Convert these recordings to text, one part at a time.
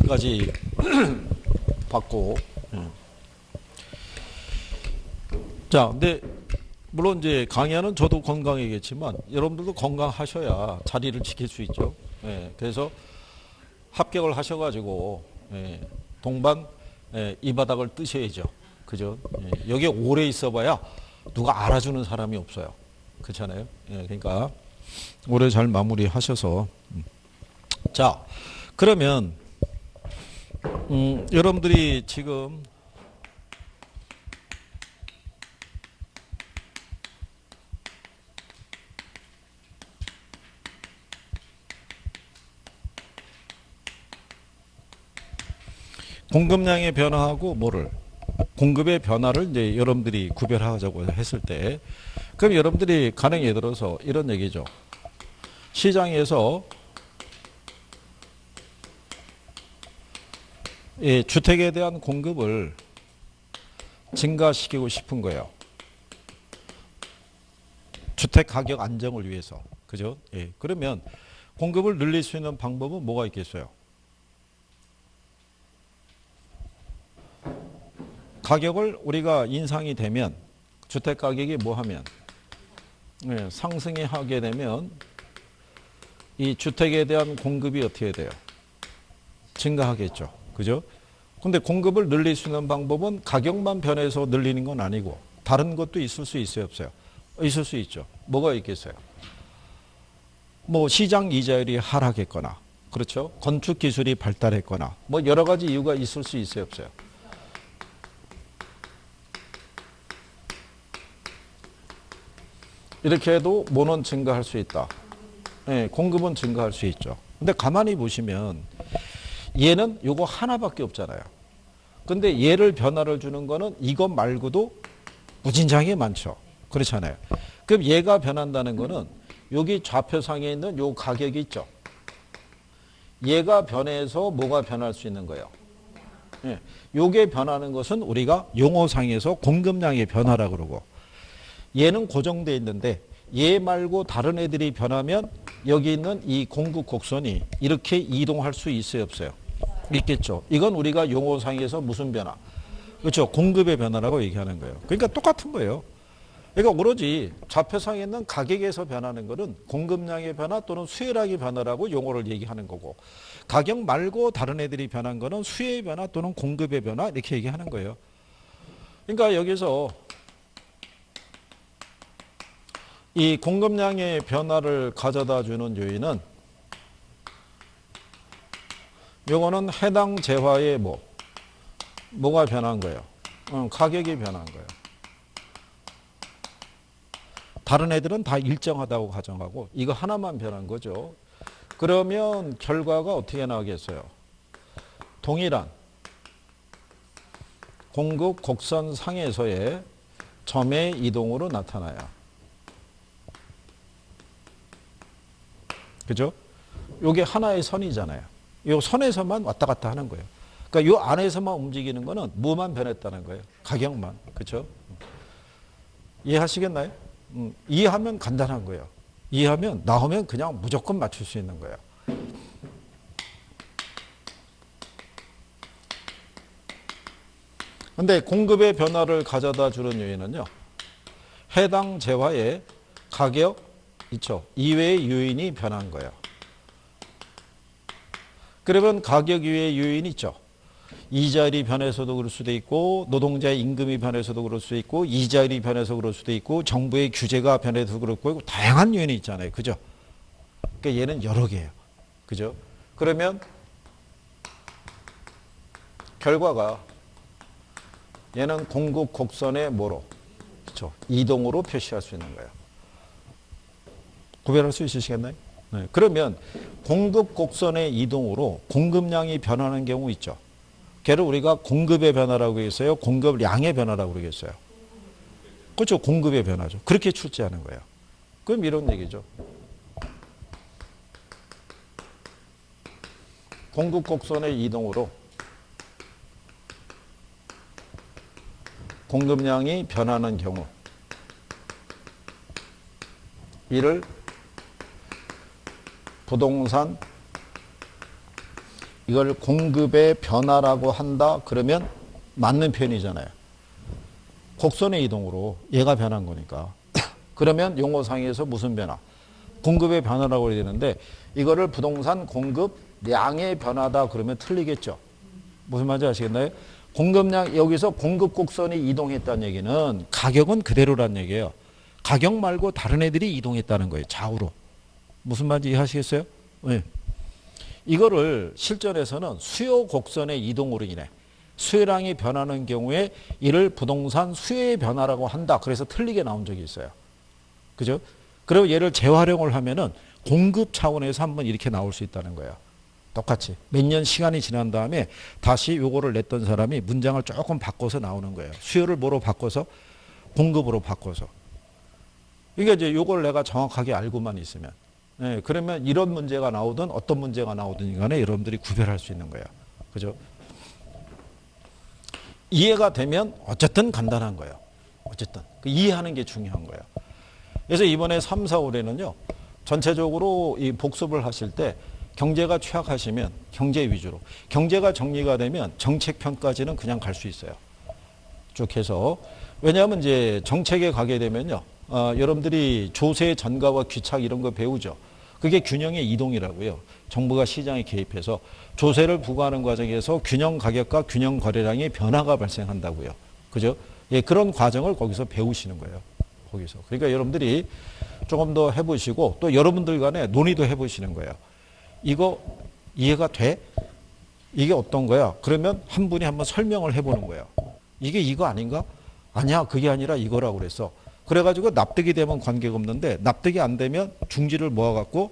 여기까지 봤고. 자, 근데 물론 이제 강의하는 저도 건강이겠지만 여러분들도 건강하셔야 자리를 지킬 수 있죠. 예, 그래서 합격을 하셔가지고 동반 이 바닥을 뜨셔야죠. 그죠? 여기 오래 있어봐야 누가 알아주는 사람이 없어요. 그렇잖아요. 그러니까 올해 잘 마무리하셔서. 자, 그러면 여러분들이 지금 공급량의 변화하고 뭐를 공급의 변화를 이제 여러분들이 구별하자고 했을 때, 그럼 여러분들이 가령 예를 들어서 이런 얘기죠. 시장에서 주택에 대한 공급을 증가시키고 싶은 거예요. 주택 가격 안정을 위해서. 그죠? 예. 그러면 공급을 늘릴 수 있는 방법은 뭐가 있겠어요? 가격을 우리가 인상이 되면 주택 가격이 뭐 하면 상승이 하게 되면 이 주택에 대한 공급이 어떻게 돼요? 증가하겠죠. 그죠? 근데 공급을 늘릴 수 있는 방법은 가격만 변해서 늘리는 건 아니고 다른 것도 있을 수 있어요, 없어요? 있을 수 있죠. 뭐가 있겠어요? 뭐 시장 이자율이 하락했거나, 그렇죠? 건축 기술이 발달했거나, 뭐 여러 가지 이유가 있을 수 있어요, 없어요? 이렇게 해도 뭐는 증가할 수 있다. 공급은 증가할 수 있죠. 근데 가만히 보시면 얘는 요거 하나밖에 없잖아요. 근데 얘를 변화를 주는 거는 이것 말고도 무진장이 많죠. 그렇잖아요. 그럼 얘가 변한다는 거는 여기 좌표상에 있는 요 가격이 있죠. 얘가 변해서 뭐가 변할 수 있는 거예요. 요게 변하는 것은 우리가 용어상에서 공급량의 변화라고 그러고, 얘는 고정되어 있는데 얘 말고 다른 애들이 변하면 여기 있는 이 공급 곡선이 이렇게 이동할 수 있어요, 없어요? 있겠죠. 이건 우리가 용어상에서 무슨 변화? 그렇죠. 공급의 변화라고 얘기하는 거예요. 그러니까 똑같은 거예요. 그러니까 오로지 좌표상에 있는 가격에서 변하는 것은 공급량의 변화 또는 수요량의 변화라고 용어를 얘기하는 거고, 가격 말고 다른 애들이 변한 거는 수요의 변화 또는 공급의 변화 이렇게 얘기하는 거예요. 그러니까 여기서 이 공급량의 변화를 가져다 주는 요인은 요거는 해당 재화의 뭐가 변한 거예요? 가격이 변한 거예요. 다른 애들은 다 일정하다고 가정하고 이거 하나만 변한 거죠. 그러면 결과가 어떻게 나오겠어요? 동일한 공급 곡선 상에서의 점의 이동으로 나타나요. 그죠? 요게 하나의 선이잖아요. 요 선에서만 왔다 갔다 하는 거예요. 그러니까 요 안에서만 움직이는 거는 뭐만 변했다는 거예요? 가격만. 그렇죠? 이해하시겠나요? 이해하면 간단한 거예요. 이해하면 나오면 그냥 무조건 맞출 수 있는 거예요. 근데 공급의 변화를 가져다 주는 요인은요, 해당 재화의 가격 있죠. 이외의 요인이 변한 거예요. 그러면 가격 이외의 요인이 있죠. 이자율이 변해서도 그럴 수도 있고, 노동자의 임금이 변해서도 그럴 수도 있고, 이자율이 변해서 그럴 수도 있고, 정부의 규제가 변해서 그렇고, 다양한 요인이 있잖아요. 그죠? 그러니까 얘는 여러 개예요. 그죠? 그러면 결과가 얘는 공급 곡선의 뭐로? 그렇죠? 이동으로 표시할 수 있는 거예요. 구별할 수 있으시겠나요? 네. 그러면 공급 곡선의 이동으로 공급량이 변하는 경우 있죠. 걔를 우리가 공급의 변화라고 했어요. 공급량의 변화라고 그러겠어요. 그렇죠. 공급의 변화죠. 그렇게 출제하는 거예요. 그럼 이런 얘기죠. 공급 곡선의 이동으로 공급량이 변하는 경우 이를 부동산 이걸 공급의 변화라고 한다 그러면 맞는 표현이잖아요. 곡선의 이동으로 얘가 변한 거니까. 그러면 용어상에서 무슨 변화? 공급의 변화라고 해야 되는데 이거를 부동산 공급량의 변화다 그러면 틀리겠죠. 무슨 말인지 아시겠나요? 공급량, 여기서 공급 곡선이 이동했다는 얘기는 가격은 그대로란 얘기예요. 가격 말고 다른 애들이 이동했다는 거예요. 좌우로. 무슨 말인지 이해하시겠어요? 네. 이거를 실전에서는 수요 곡선의 이동으로 인해 수요량이 변하는 경우에 이를 부동산 수요의 변화라고 한다. 그래서 틀리게 나온 적이 있어요. 그죠? 그리고 얘를 재활용을 하면은 공급 차원에서 한번 이렇게 나올 수 있다는 거예요. 똑같이. 몇 년 시간이 지난 다음에 다시 요거를 냈던 사람이 문장을 조금 바꿔서 나오는 거예요. 수요를 뭐로 바꿔서? 공급으로 바꿔서. 그러니까 이제 요걸 내가 정확하게 알고만 있으면. 네, 그러면 이런 문제가 나오든 어떤 문제가 나오든 간에 여러분들이 구별할 수 있는 거예요. 그죠? 이해가 되면 어쨌든 간단한 거예요. 어쨌든. 이해하는 게 중요한 거예요. 그래서 이번에 3, 4, 5에는요. 전체적으로 이 복습을 하실 때 경제가 취약하시면 경제 위주로. 경제가 정리가 되면 정책편까지는 그냥 갈 수 있어요. 쭉 해서. 왜냐하면 이제 정책에 가게 되면요. 여러분들이 조세, 전가와 귀착 이런 거 배우죠. 그게 균형의 이동이라고요. 정부가 시장에 개입해서 조세를 부과하는 과정에서 균형 가격과 균형 거래량의 변화가 발생한다고요. 그죠? 예, 그런 과정을 거기서 배우시는 거예요. 거기서. 그러니까 여러분들이 조금 더 해보시고 또 여러분들 간에 논의도 해보시는 거예요. 이거 이해가 돼? 이게 어떤 거야? 그러면 한 분이 한번 설명을 해보는 거예요. 이게 이거 아닌가? 아니야, 그게 아니라 이거라고 그랬어. 그래가지고 납득이 되면 관계가 없는데 납득이 안 되면 중지를 모아갖고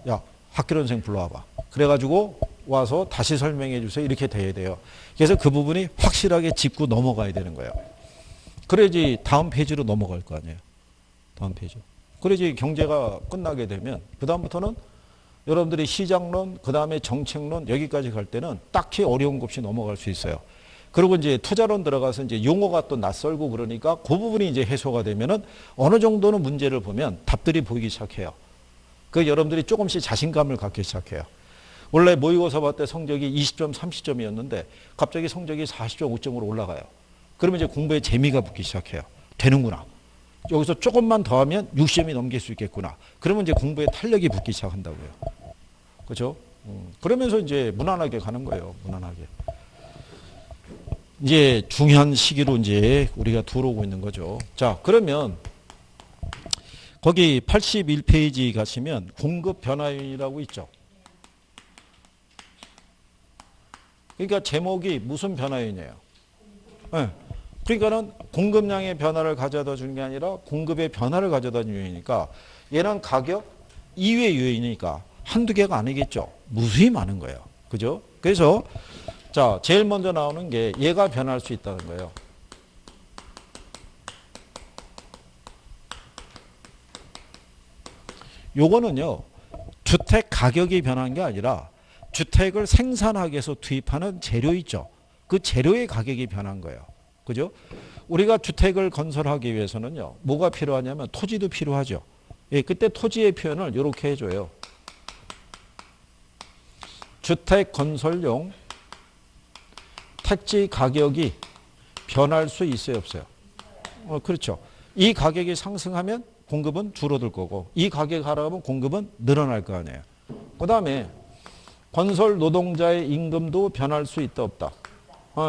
야, 학교론생 불러와봐. 그래가지고 와서 다시 설명해 주세요. 이렇게 돼야 돼요. 그래서 그 부분이 확실하게 짚고 넘어가야 되는 거예요. 그래야지 다음 페이지로 넘어갈 거 아니에요. 다음 페이지. 그래야지 경제가 끝나게 되면 그 다음부터는 여러분들이 시장론, 그 다음에 정책론 여기까지 갈 때는 딱히 어려운 거 없이 넘어갈 수 있어요. 그리고 이제 투자론 들어가서 이제 용어가 또 낯설고 그러니까 그 부분이 이제 해소가 되면은 어느 정도는 문제를 보면 답들이 보이기 시작해요. 그 여러분들이 조금씩 자신감을 갖기 시작해요. 원래 모의고사 볼 때 성적이 20점, 30점이었는데 갑자기 성적이 40점, 5점으로 올라가요. 그러면 이제 공부에 재미가 붙기 시작해요. 되는구나. 여기서 조금만 더 하면 60점이 넘길 수 있겠구나. 그러면 이제 공부에 탄력이 붙기 시작한다고요. 그렇죠? 그러면서 이제 무난하게 가는 거예요. 무난하게. 이제 중요한 시기로 이제 우리가 들어오고 있는 거죠. 자, 그러면 거기 81페이지 가시면 공급 변화율이라고 있죠. 그러니까 제목이 무슨 변화율이에요? 네. 그러니까는 공급량의 변화를 가져다 주는 게 아니라 공급의 변화를 가져다 주는 유형이니까 얘는 가격 이외의 유형이니까 한두 개가 아니겠죠. 무수히 많은 거예요. 그죠? 그래서 자, 제일 먼저 나오는 게 얘가 변할 수 있다는 거예요. 요거는요, 주택 가격이 변한 게 아니라 주택을 생산하기 위해서 투입하는 재료 있죠. 그 재료의 가격이 변한 거예요. 그죠? 우리가 주택을 건설하기 위해서는요, 뭐가 필요하냐면 토지도 필요하죠. 예, 그때 토지의 표현을 이렇게 해줘요. 주택 건설용 택지 가격이 변할 수 있어요, 없어요? 그렇죠. 이 가격이 상승하면 공급은 줄어들 거고 이 가격이 하락하면 공급은 늘어날 거 아니에요. 그 다음에 건설 노동자의 임금도 변할 수 있다, 없다?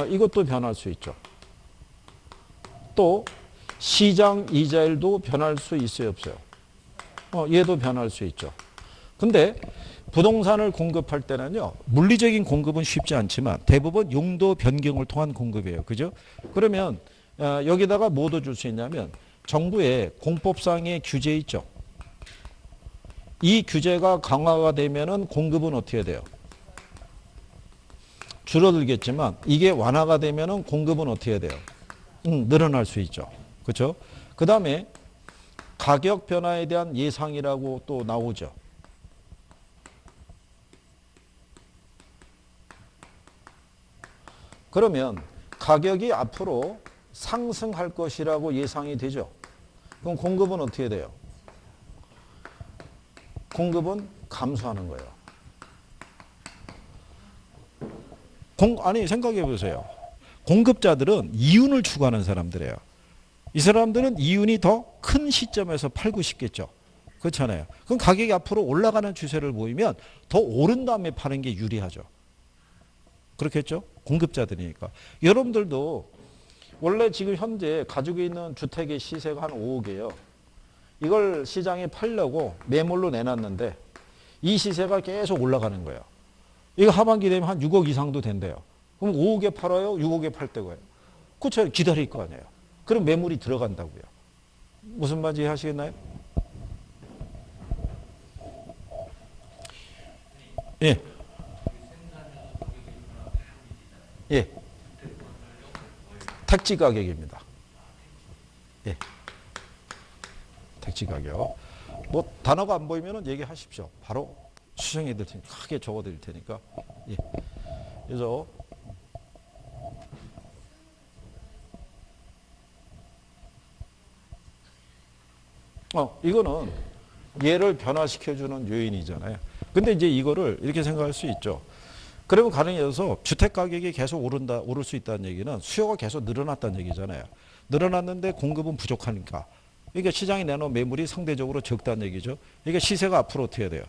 이것도 변할 수 있죠. 또 시장 이자율도 변할 수 있어요, 없어요? 얘도 변할 수 있죠. 근데 부동산을 공급할 때는요, 물리적인 공급은 쉽지 않지만 대부분 용도 변경을 통한 공급이에요. 그죠? 그러면 여기다가 뭐 더 줄 수 있냐면 정부의 공법상의 규제 있죠. 이 규제가 강화가 되면은 공급은 어떻게 돼요? 줄어들겠지만 이게 완화가 되면은 공급은 어떻게 돼요? 늘어날 수 있죠. 그렇죠? 그 다음에 가격 변화에 대한 예상이라고 또 나오죠. 그러면 가격이 앞으로 상승할 것이라고 예상이 되죠. 그럼 공급은 어떻게 돼요? 공급은 감소하는 거예요. 아니, 생각해 보세요. 공급자들은 이윤을 추구하는 사람들이에요. 이 사람들은 이윤이 더 큰 시점에서 팔고 싶겠죠. 그렇잖아요. 그럼 가격이 앞으로 올라가는 추세를 보이면 더 오른 다음에 파는 게 유리하죠. 그렇겠죠? 공급자들이니까. 여러분들도 원래 지금 현재 가지고 있는 주택의 시세가 한 5억이에요. 이걸 시장에 팔려고 매물로 내놨는데 이 시세가 계속 올라가는 거예요. 이거 하반기 되면 한 6억 이상도 된대요. 그럼 5억에 팔아요? 6억에 팔 때고요. 그렇죠. 기다릴 거 아니에요. 그럼 매물이 들어간다고요. 무슨 말인지 이해하시겠나요? 예. 예. 택지 가격입니다. 예. 택지 가격. 뭐 단어가 안 보이면 얘기하십시오. 바로 수정해 드릴 테니까, 크게 적어 드릴 테니까. 예. 그래서 이거는 얘를 변화시켜주는 요인이잖아요. 근데 이제 이거를 이렇게 생각할 수 있죠. 그러면 가능해서 주택 가격이 계속 오를 수 있다는 얘기는 수요가 계속 늘어났다는 얘기잖아요. 늘어났는데 공급은 부족하니까. 그러니까 시장에 내놓은 매물이 상대적으로 적다는 얘기죠. 그러니까 시세가 앞으로 어떻게 돼요?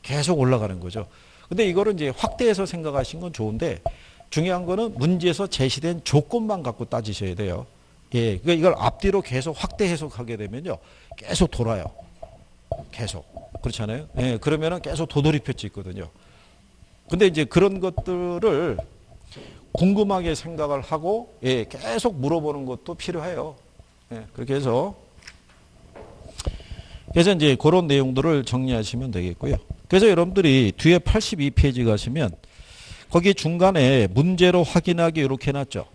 계속 올라가는 거죠. 근데 이거를 이제 확대해서 생각하신 건 좋은데 중요한 거는 문제에서 제시된 조건만 갖고 따지셔야 돼요. 예, 그러니까 이걸 앞뒤로 계속 확대 해석하게 되면요. 계속 돌아요. 계속. 그렇잖아요. 예, 그러면은 계속 도돌이표치 있거든요. 근데 이제 그런 것들을 궁금하게 생각을 하고, 예, 계속 물어보는 것도 필요해요. 예, 그렇게 해서, 그래서 이제 그런 내용들을 정리하시면 되겠고요. 그래서 여러분들이 뒤에 82페이지 가시면, 거기 중간에 문제로 확인하기 이렇게 해놨죠.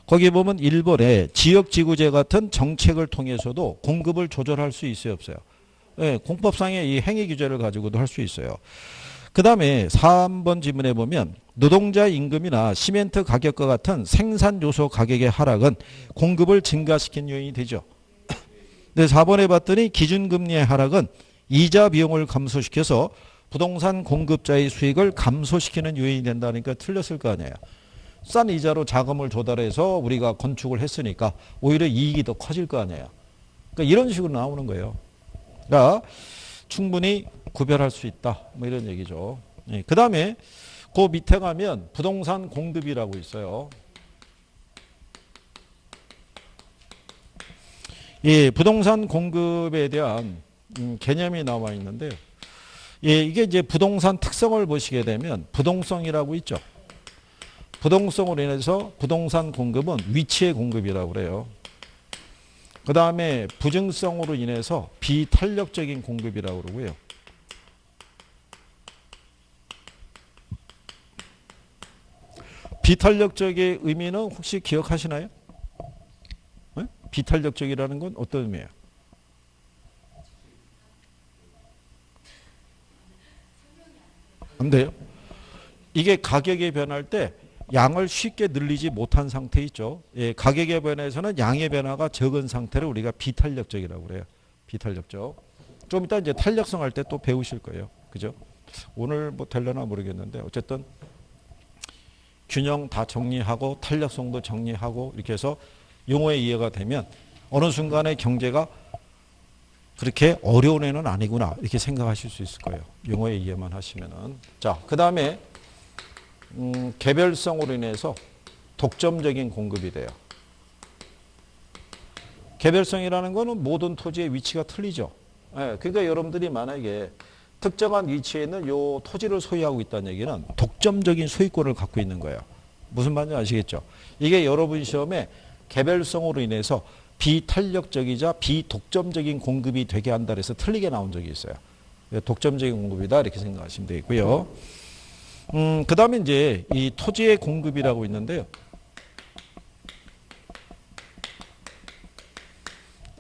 거기 보면 일본의 지역지구제 같은 정책을 통해서도 공급을 조절할 수 있어요, 없어요? 예, 공법상의 이 행위 규제를 가지고도 할 수 있어요. 그 다음에 3번 지문에 보면 노동자 임금이나 시멘트 가격과 같은 생산 요소 가격의 하락은 공급을 증가시킨 요인이 되죠. 근데 4번에 봤더니 기준금리의 하락은 이자 비용을 감소시켜서 부동산 공급자의 수익을 감소시키는 요인이 된다니까 틀렸을 거 아니에요. 싼 이자로 자금을 조달해서 우리가 건축을 했으니까 오히려 이익이 더 커질 거 아니에요. 그러니까 이런 식으로 나오는 거예요. 그러니까 충분히 구별할 수 있다. 뭐 이런 얘기죠. 예, 그 다음에 그 밑에 가면 부동산 공급이라고 있어요. 예, 부동산 공급에 대한 개념이 나와 있는데요. 예, 이게 이제 부동산 특성을 보시게 되면 부동성이라고 있죠. 부동성으로 인해서 부동산 공급은 위치의 공급이라고 그래요. 그 다음에 부증성으로 인해서 비탄력적인 공급이라고 그러고요. 비탄력적의 의미는 혹시 기억하시나요? 네? 비탄력적이라는 건 어떤 의미예요? 안 돼요? 이게 가격이 변할 때 양을 쉽게 늘리지 못한 상태 있죠. 예, 가격의 변화에서는 양의 변화가 적은 상태를 우리가 비탄력적이라고 그래요. 비탄력적. 좀 이따 이제 탄력성 할 때 또 배우실 거예요. 그죠? 오늘 뭐 될려나 모르겠는데 어쨌든 균형 다 정리하고 탄력성도 정리하고 이렇게 해서 용어의 이해가 되면 어느 순간에 경제가 그렇게 어려운 애는 아니구나 이렇게 생각하실 수 있을 거예요. 용어의 이해만 하시면은. 자, 그 다음에 개별성으로 인해서 독점적인 공급이 돼요. 개별성이라는 거는 모든 토지의 위치가 틀리죠. 예, 그러니까 여러분들이 만약에 특정한 위치에 있는 요 토지를 소유하고 있다는 얘기는 독점적인 소유권을 갖고 있는 거예요. 무슨 말인지 아시겠죠? 이게 여러분 시험에 개별성으로 인해서 비탄력적이자 비독점적인 공급이 되게 한다 그래서 틀리게 나온 적이 있어요. 독점적인 공급이다 이렇게 생각하시면 되겠고요. 그 다음에 이제 이 토지의 공급이라고 있는데요.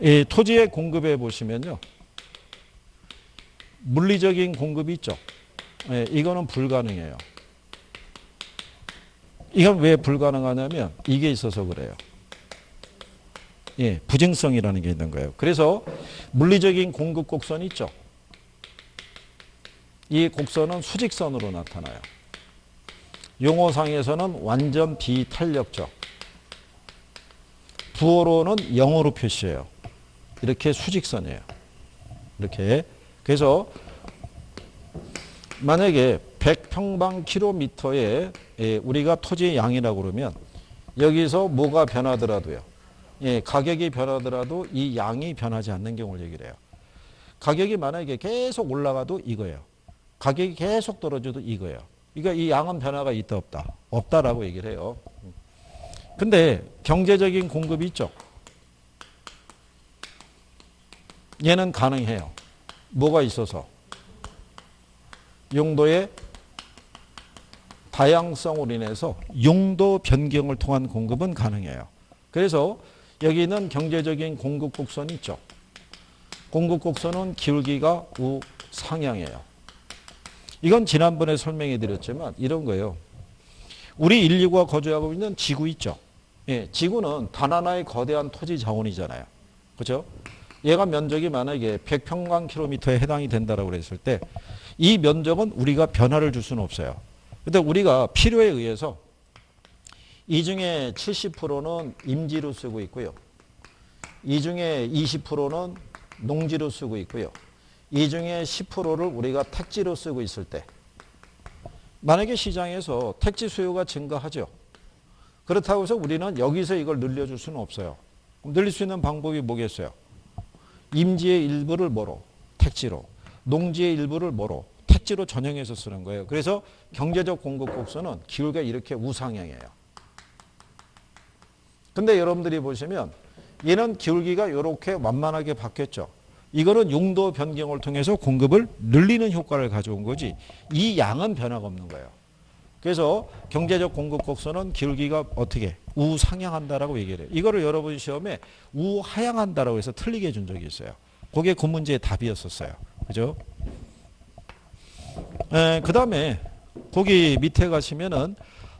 이 토지의 공급에 보시면요. 물리적인 공급이 있죠. 예, 이거는 불가능해요. 이건 왜 불가능하냐면 이게 있어서 그래요. 예, 부증성이라는 게 있는 거예요. 그래서 물리적인 공급 곡선이 있죠. 이 곡선은 수직선으로 나타나요. 용어상에서는 완전 비탄력적. 부호로는 0으로 표시해요. 이렇게 수직선이에요. 이렇게. 그래서 만약에 100평방킬로미터에 우리가 토지의 양이라고 그러면 여기서 뭐가 변하더라도요. 가격이 변하더라도 이 양이 변하지 않는 경우를 얘기를 해요. 가격이 만약에 계속 올라가도 이거예요. 가격이 계속 떨어져도 이거예요. 그러니까 이 양은 변화가 있다 없다? 없다라고 얘기를 해요. 근데 경제적인 공급이 있죠. 얘는 가능해요. 뭐가 있어서? 용도의 다양성으로 인해서 용도 변경을 통한 공급은 가능해요. 그래서 여기 있는 경제적인 공급 곡선이 있죠. 공급 곡선은 기울기가 우상향이에요. 이건 지난번에 설명해 드렸지만 이런 거예요. 우리 인류가 거주하고 있는 지구 있죠. 지구는 단 하나의 거대한 토지 자원이잖아요. 그렇죠? 얘가 면적이 만약에 100평방킬로미터에 해당이 된다고 그랬을 때 이 면적은 우리가 변화를 줄 수는 없어요. 근데 우리가 필요에 의해서 이 중에 70%는 임지로 쓰고 있고요. 이 중에 20%는 농지로 쓰고 있고요. 이 중에 10%를 우리가 택지로 쓰고 있을 때 만약에 시장에서 택지 수요가 증가하죠. 그렇다고 해서 우리는 여기서 이걸 늘려줄 수는 없어요. 그럼 늘릴 수 있는 방법이 뭐겠어요? 임지의 일부를 뭐로? 택지로. 농지의 일부를 뭐로? 택지로 전형해서 쓰는 거예요. 그래서 경제적 공급 곡선은 기울기가 이렇게 우상향이에요. 근데 여러분들이 보시면 얘는 기울기가 이렇게 완만하게 바뀌었죠. 이거는 용도 변경을 통해서 공급을 늘리는 효과를 가져온 거지 이 양은 변화가 없는 거예요. 그래서 경제적 공급 곡선은 기울기가 어떻게 우상향한다라고 얘기를 해요. 이거를 여러분 시험에 우하향한다라고 해서 틀리게 준 적이 있어요. 그게 그 문제의 답이었었어요. 그죠? 그 다음에 거기 밑에 가시면은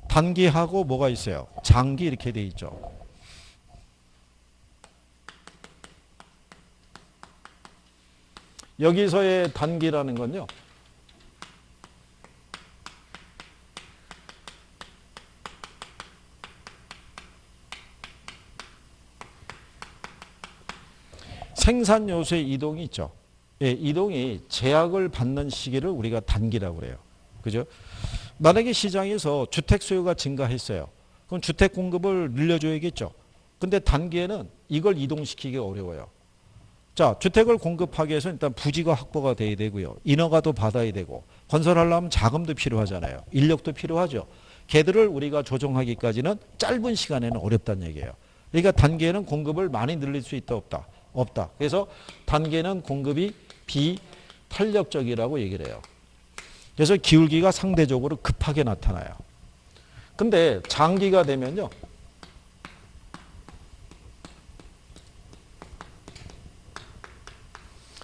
단기하고 뭐가 있어요? 장기 이렇게 돼 있죠. 여기서의 단기라는 건요. 생산 요소의 이동이 있죠. 이동이 제약을 받는 시기를 우리가 단기라고 그래요. 그죠? 만약에 시장에서 주택 수요가 증가했어요. 그럼 주택 공급을 늘려줘야겠죠. 근데 단기에는 이걸 이동시키기가 어려워요. 자, 주택을 공급하기 위해서 일단 부지가 확보가 돼야 되고요. 인허가도 받아야 되고 건설하려면 자금도 필요하잖아요. 인력도 필요하죠. 걔들을 우리가 조정하기까지는 짧은 시간에는 어렵다는 얘기예요. 그러니까 단기에는 공급을 많이 늘릴 수 있다 없다? 없다. 그래서 단기에는 공급이 비탄력적이라고 얘기를 해요. 그래서 기울기가 상대적으로 급하게 나타나요. 근데 장기가 되면요.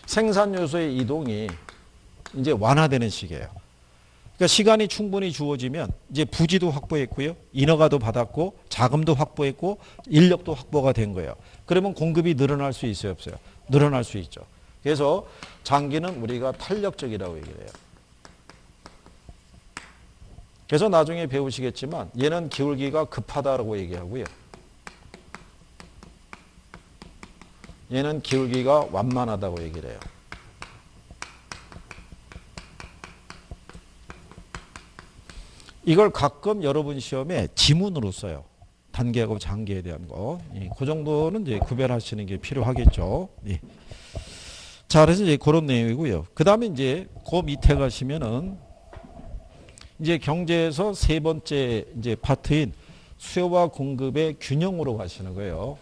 생산 요소의 이동이 이제 완화되는 시기예요. 그러니까 시간이 충분히 주어지면 이제 부지도 확보했고요. 인허가도 받았고 자금도 확보했고 인력도 확보가 된 거예요. 그러면 공급이 늘어날 수 있어요, 없어요? 늘어날 수 있죠. 그래서 장기는 우리가 탄력적이라고 얘기를 해요. 그래서 나중에 배우시겠지만 얘는 기울기가 급하다라고 얘기하고요. 얘는 기울기가 완만하다고 얘기를 해요. 이걸 가끔 여러분 시험에 지문으로 써요. 단기하고 장기에 대한 거. 그 정도는 이제 구별하시는 게 필요하겠죠. 예. 자, 그래서 이제 그런 내용이고요. 그 다음에 이제 그 밑에 가시면은 이제 경제에서 세 번째 이제 파트인 수요와 공급의 균형으로 가시는 거예요.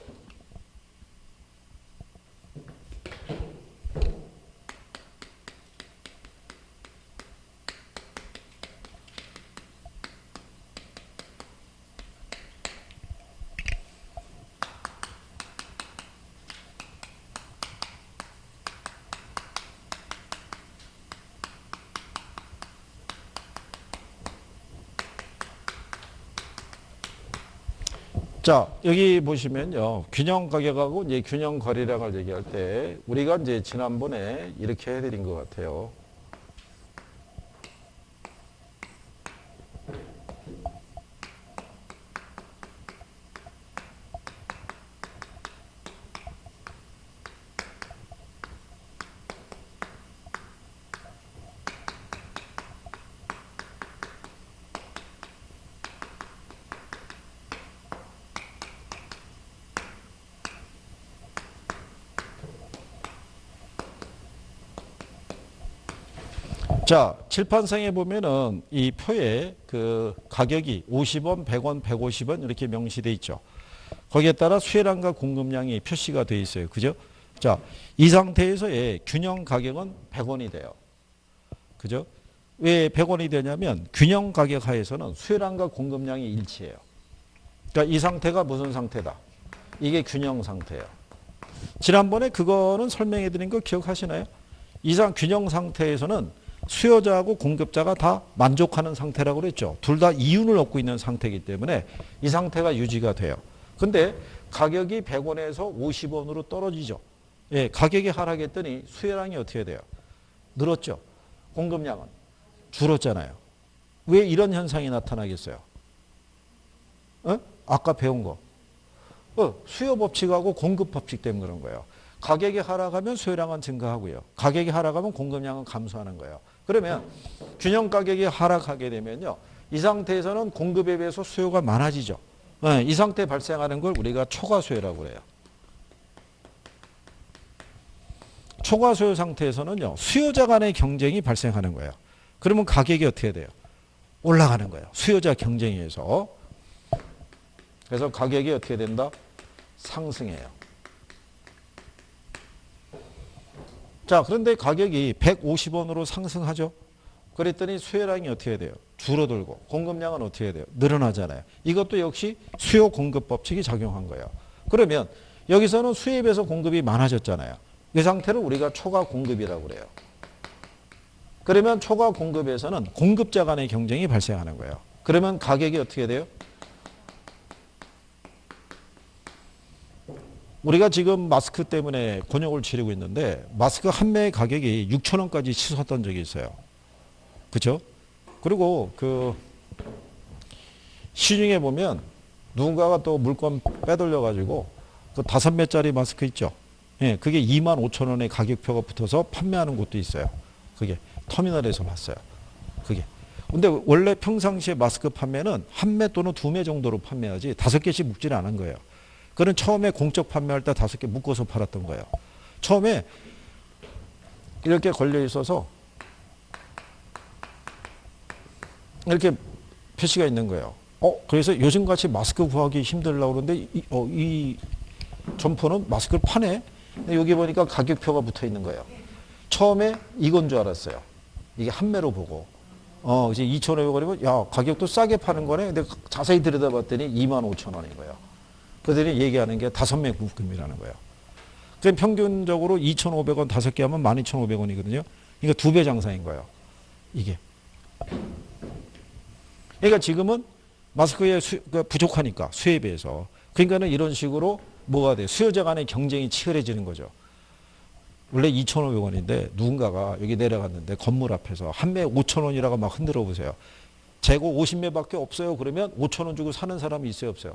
자, 여기 보시면요. 균형 가격하고 이제 균형 거래량을 얘기할 때 우리가 이제 지난번에 이렇게 해드린 것 같아요. 자, 칠판상에 보면은 이 표에 그 가격이 50원, 100원, 150원 이렇게 명시되어 있죠. 거기에 따라 수혜량과 공급량이 표시가 되어 있어요. 그죠? 자, 이 상태에서의 균형 가격은 100원이 돼요. 그죠? 왜 100원이 되냐면 균형 가격 하에서는 수혜량과 공급량이 일치해요. 그러니까 이 상태가 무슨 상태다? 이게 균형 상태예요. 지난번에 그거는 설명해 드린 거 기억하시나요? 이상 균형 상태에서는 수요자하고 공급자가 다 만족하는 상태라고 그랬죠. 둘 다 이윤을 얻고 있는 상태이기 때문에 이 상태가 유지가 돼요. 근데 가격이 100원에서 50원으로 떨어지죠. 예, 가격이 하락했더니 수요량이 어떻게 돼요? 늘었죠. 공급량은 줄었잖아요. 왜 이런 현상이 나타나겠어요? 아까 배운 거. 수요 법칙하고 공급 법칙 때문에 그런 거예요. 가격이 하락하면 수요량은 증가하고요. 가격이 하락하면 공급량은 감소하는 거예요. 그러면 균형 가격이 하락하게 되면요. 이 상태에서는 공급에 비해서 수요가 많아지죠. 이 상태에 발생하는 걸 우리가 초과수요라고 그래요. 초과수요 상태에서는요. 수요자 간의 경쟁이 발생하는 거예요. 그러면 가격이 어떻게 돼요? 올라가는 거예요. 수요자 경쟁에 의해서. 그래서 가격이 어떻게 된다? 상승해요. 자, 그런데 가격이 150원으로 상승하죠. 그랬더니 수요량이 어떻게 돼요? 줄어들고 공급량은 어떻게 돼요? 늘어나잖아요. 이것도 역시 수요 공급 법칙이 작용한 거예요. 그러면 여기서는 수요에 비해서 공급이 많아졌잖아요. 이 상태를 우리가 초과 공급이라고 그래요. 그러면 초과 공급에서는 공급자 간의 경쟁이 발생하는 거예요. 그러면 가격이 어떻게 돼요? 우리가 지금 마스크 때문에 곤욕을 치르고 있는데 마스크 한 매의 가격이 6,000원까지 치솟았던 적이 있어요. 그렇죠? 그리고 그 시중에 보면 누군가가 또 물건 빼돌려 가지고 그 5매짜리 마스크 있죠. 예, 그게 25,000원의 가격표가 붙어서 판매하는 곳도 있어요. 그게 터미널에서 봤어요. 그게. 근데 원래 평상시에 마스크 판매는 한 매 또는 2매 정도로 판매하지 5개씩 묶지는 않은 거예요. 그는 처음에 공적 판매할 때 5개 묶어서 팔았던 거예요. 처음에 이렇게 걸려 있어서 이렇게 표시가 있는 거예요. 그래서 요즘같이 마스크 구하기 힘들려고 그러는데 이 점포는 마스크를 파네. 근데 여기 보니까 가격표가 붙어 있는 거예요. 처음에 이건 줄 알았어요. 이게 한 매로 보고. 이제 2,500원이면 야, 가격도 싸게 파는 거네. 근데 자세히 들여다봤더니 25,000원인 거예요. 그들이 얘기하는 게 5매 묶음이라는 거예요. 그럼 평균적으로 2,500원 5개 하면 12,500원이거든요. 그러니까 2배 장사인 거예요. 이게. 그러니까 지금은 마스크에 부족하니까 수요에 비해서. 그러니까는 이런 식으로 뭐가 돼요? 수요자 간의 경쟁이 치열해지는 거죠. 원래 2,500원인데 누군가가 여기 내려갔는데 건물 앞에서 한 매 5,000원이라고 막 흔들어 보세요. 재고 50매밖에 없어요. 그러면 5,000원 주고 사는 사람이 있어요, 없어요?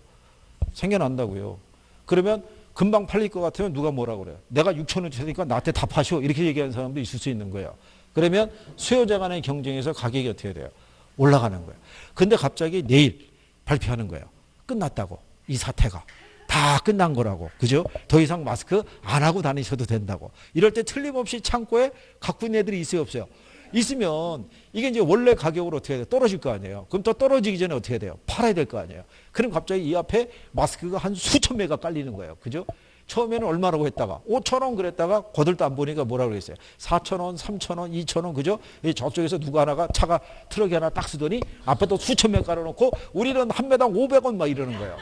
생겨난다고요. 그러면 금방 팔릴 것 같으면 누가 뭐라고 그래요? 내가 6,000원 주니까 나한테 다 파시오. 이렇게 얘기하는 사람도 있을 수 있는 거예요. 그러면 수요자 간의 경쟁에서 가격이 어떻게 돼요? 올라가는 거예요. 근데 갑자기 내일 발표하는 거예요. 끝났다고. 이 사태가. 다 끝난 거라고. 그죠? 더 이상 마스크 안 하고 다니셔도 된다고. 이럴 때 틀림없이 창고에 갖고 있는 애들이 있어요, 없어요? 있으면 이게 이제 원래 가격으로 어떻게 돼요? 떨어질 거 아니에요. 그럼 또 떨어지기 전에 어떻게 돼요? 팔아야 될 거 아니에요. 그럼 갑자기 이 앞에 마스크가 한 수천 매가 깔리는 거예요. 그죠? 처음에는 얼마라고 했다가 5,000원 그랬다가 거들도 안 보니까 뭐라고 그랬어요? 4,000원, 3,000원, 2,000원 그죠? 저쪽에서 누가 하나가 차가 트럭이 하나 딱 쓰더니 앞에 또 수천 매 깔아놓고 우리는 한 매당 500원 막 이러는 거예요.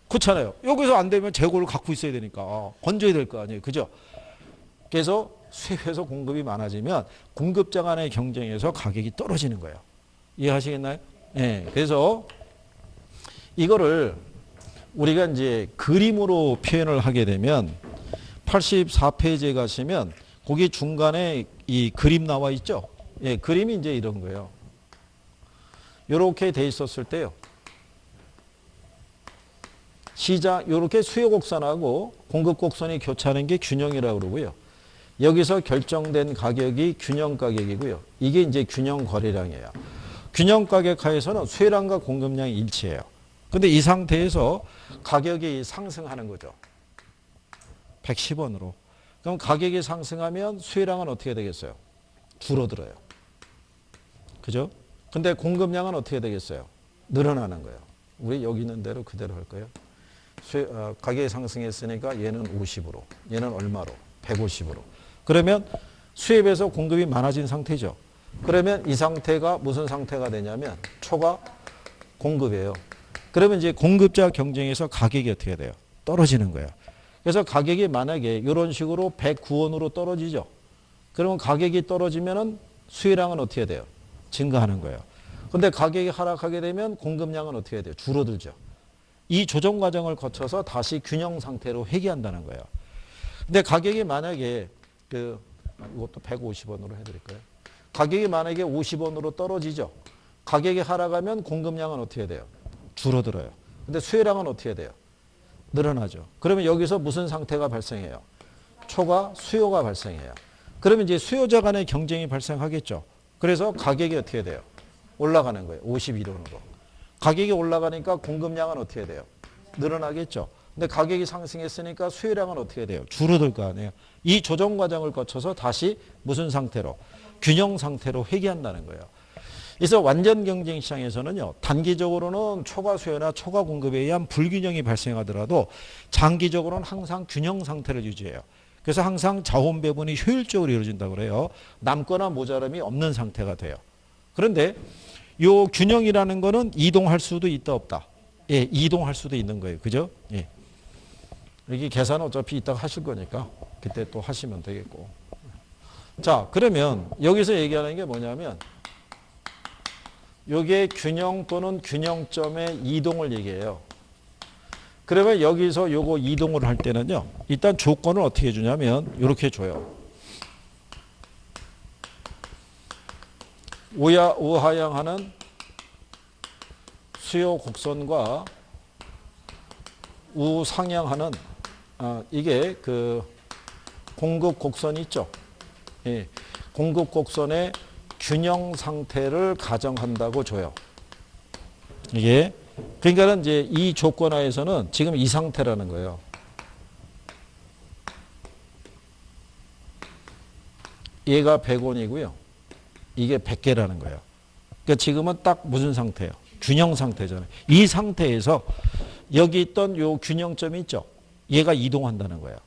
그렇잖아요. 여기서 안 되면 재고를 갖고 있어야 되니까 건져야 될 거 아니에요. 그죠? 그래서 수요에서 공급이 많아지면 공급자 간의 경쟁에서 가격이 떨어지는 거예요. 이해하시겠나요? 네. 그래서 이거를 우리가 이제 그림으로 표현을 하게 되면 84페이지에 가시면 거기 중간에 이 그림 나와 있죠? 예, 그림이 이제 이런 거예요. 이렇게 돼 있었을 때요. 시장, 이렇게 수요 곡선하고 공급 곡선이 교차하는 게 균형이라고 그러고요. 여기서 결정된 가격이 균형 가격이고요. 이게 이제 균형 거래량이에요. 균형 가격 하에서는 수요량과 공급량이 일치해요. 근데 이 상태에서 가격이 상승하는 거죠. 110원으로. 그럼 가격이 상승하면 수요량은 어떻게 되겠어요? 줄어들어요. 그죠? 근데 공급량은 어떻게 되겠어요? 늘어나는 거예요. 우리 여기 있는 대로 그대로 할 거예요. 가격이 상승했으니까 얘는 50으로, 얘는 얼마로? 150으로. 그러면 수요에 비해서 공급이 많아진 상태죠. 그러면 이 상태가 무슨 상태가 되냐면 초과 공급이에요. 그러면 이제 공급자 경쟁에서 가격이 어떻게 돼요? 떨어지는 거예요. 그래서 가격이 만약에 이런 식으로 109원으로 떨어지죠. 그러면 가격이 떨어지면은 수요량은 어떻게 돼요? 증가하는 거예요. 근데 가격이 하락하게 되면 공급량은 어떻게 돼요? 줄어들죠. 이 조정 과정을 거쳐서 다시 균형 상태로 회귀한다는 거예요. 근데 가격이 만약에 이것도 150원으로 해드릴까요? 가격이 만약에 50원으로 떨어지죠. 가격이 하락하면 공급량은 어떻게 돼요? 줄어들어요. 근데 수요량은 어떻게 돼요? 늘어나죠. 그러면 여기서 무슨 상태가 발생해요? 초과 수요가 발생해요. 그러면 이제 수요자 간의 경쟁이 발생하겠죠. 그래서 가격이 어떻게 돼요? 올라가는 거예요. 51원으로. 가격이 올라가니까 공급량은 어떻게 돼요? 늘어나겠죠. 근데 가격이 상승했으니까 수요량은 어떻게 돼요? 줄어들 거 아니에요. 이 조정 과정을 거쳐서 다시 무슨 상태로? 균형 상태로 회귀한다는 거예요. 그래서 완전 경쟁 시장에서는요, 단기적으로는 초과 수요나 초과 공급에 의한 불균형이 발생하더라도 장기적으로는 항상 균형 상태를 유지해요. 그래서 항상 자원 배분이 효율적으로 이루어진다고 그래요. 남거나 모자람이 없는 상태가 돼요. 그런데 이 균형이라는 거는 이동할 수도 있다 없다. 예, 이동할 수도 있는 거예요. 그죠? 예. 여기 계산 어차피 이따가 하실 거니까 그때 또 하시면 되겠고. 자, 그러면 여기서 얘기하는 게 뭐냐면 이게 균형 또는 균형점의 이동을 얘기해요. 그러면 여기서 요거 이동을 할 때는요, 일단 조건을 어떻게 해주냐면 이렇게 줘요. 우하향하는 수요 곡선과 우상향하는 이게 그 공급 곡선이 있죠. 예, 공급 곡선의 균형 상태를 가정한다고 줘요. 이게 그러니까는 이제 이 조건 하에서는 지금 이 상태라는 거예요. 얘가 100원이고요. 이게 100개라는 거예요. 그러니까 지금은 딱 무슨 상태예요? 균형 상태잖아요. 이 상태에서 여기 있던 요 균형점이 있죠. 얘가 이동한다는 거예요.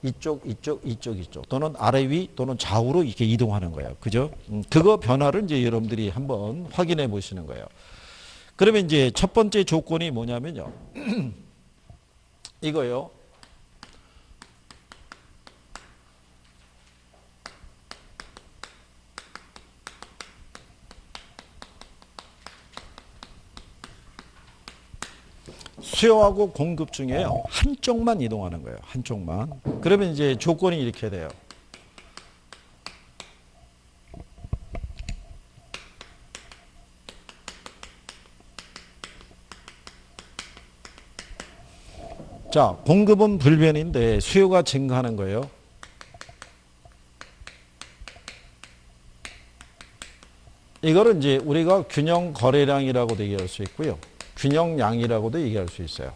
이쪽, 이쪽, 이쪽, 이쪽. 또는 아래 위 또는 좌우로 이렇게 이동하는 거예요. 그죠? 그거 변화를 이제 여러분들이 한번 확인해 보시는 거예요. 그러면 이제 첫 번째 조건이 뭐냐면요. 이거요. 수요하고 공급 중에요. 한쪽만 이동하는 거예요. 한쪽만. 그러면 이제 조건이 이렇게 돼요. 자, 공급은 불변인데 수요가 증가하는 거예요. 이거를 이제 우리가 균형 거래량이라고도 얘기할 수 있고요. 균형량이라고도 얘기할 수 있어요.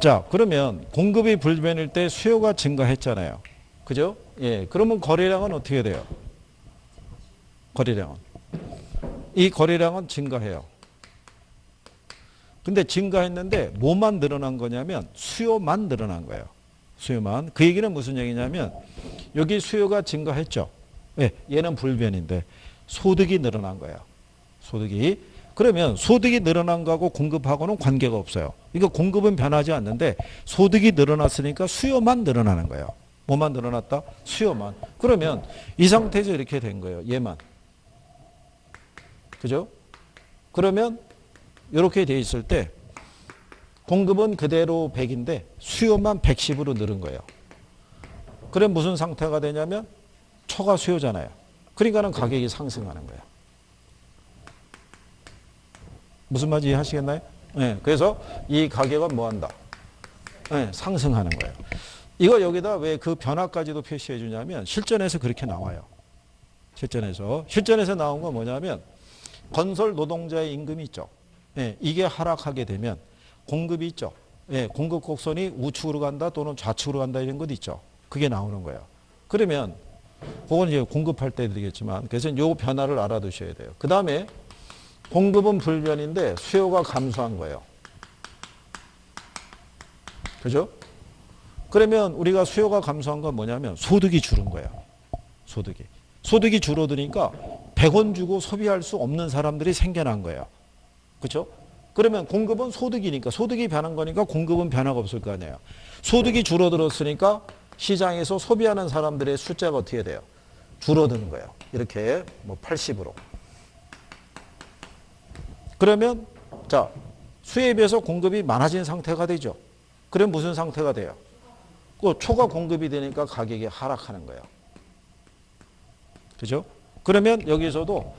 자, 그러면 공급이 불변일 때 수요가 증가했잖아요. 그죠? 예. 그러면 거래량은 어떻게 돼요? 거래량은. 이 거래량은 증가해요. 근데 증가했는데 뭐만 늘어난 거냐면 수요만 늘어난 거예요. 수요만. 그 얘기는 무슨 얘기냐면 여기 수요가 증가했죠. 예. 얘는 불변인데 소득이 늘어난 거예요. 소득이. 그러면 소득이 늘어난 거하고 공급하고는 관계가 없어요. 그러니까 공급은 변하지 않는데 소득이 늘어났으니까 수요만 늘어나는 거예요. 뭐만 늘어났다? 수요만. 그러면 이 상태에서 이렇게 된 거예요. 얘만. 그죠? 그러면 이렇게 돼 있을 때 공급은 그대로 100인데 수요만 110으로 늘은 거예요. 그럼 무슨 상태가 되냐면 초과 수요잖아요. 그러니까는 가격이 상승하는 거예요. 무슨 말인지 이해하시겠나요? 네, 그래서 이 가격은 뭐 한다? 네, 상승하는 거예요. 이거 여기다 왜 그 변화까지도 표시해 주냐면 실전에서 그렇게 나와요. 실전에서 나온 건 뭐냐면 건설 노동자의 임금이 있죠. 네, 이게 하락하게 되면 공급이 있죠. 네, 공급 곡선이 우측으로 간다 또는 좌측으로 간다 이런 것 있죠. 그게 나오는 거예요. 그러면 그건 이제 공급할 때 드리겠지만, 그래서 요 변화를 알아두셔야 돼요. 그 다음에 공급은 불변인데 수요가 감소한 거예요. 그죠? 그러면 우리가 수요가 감소한 건 뭐냐면 소득이 줄은 거예요. 소득이. 소득이 줄어드니까 100원 주고 소비할 수 없는 사람들이 생겨난 거예요. 그렇죠? 그러면 공급은 소득이니까 소득이 변한 거니까 공급은 변화가 없을 거 아니에요. 소득이 줄어들었으니까 시장에서 소비하는 사람들의 숫자가 어떻게 돼요? 줄어드는 거예요. 이렇게 뭐 80으로. 그러면 자, 수요에 비해서 공급이 많아진 상태가 되죠. 그럼 무슨 상태가 돼요? 그 초과 공급이 되니까 가격이 하락하는 거예요. 그죠? 그러면 여기서도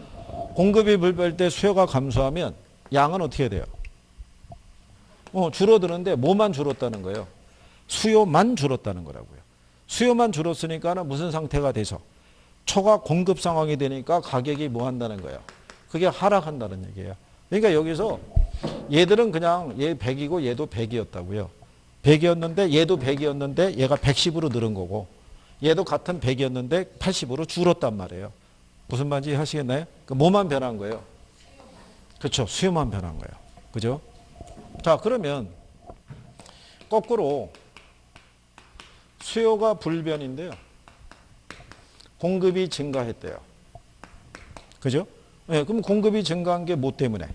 공급이 불변할 때 수요가 감소하면 양은 어떻게 돼요? 줄어드는데 뭐만 줄었다는 거예요? 수요만 줄었다는 거라고요. 수요만 줄었으니까는 무슨 상태가 돼서 초과 공급 상황이 되니까 가격이 뭐 한다는 거예요? 그게 하락한다는 얘기예요. 그러니까 여기서 얘들은 그냥 얘 100이고 얘도 100이었다고요. 100이었는데 얘도 100이었는데 얘가 110으로 늘은 거고 얘도 같은 100이었는데 80으로 줄었단 말이에요. 무슨 말인지 하시겠나요? 뭐만 변한 거예요? 그렇죠. 수요만 변한 거예요. 그죠? 자, 그러면 거꾸로 수요가 불변인데요. 공급이 증가했대요. 그죠? 네, 그럼 공급이 증가한 게 뭐 때문에?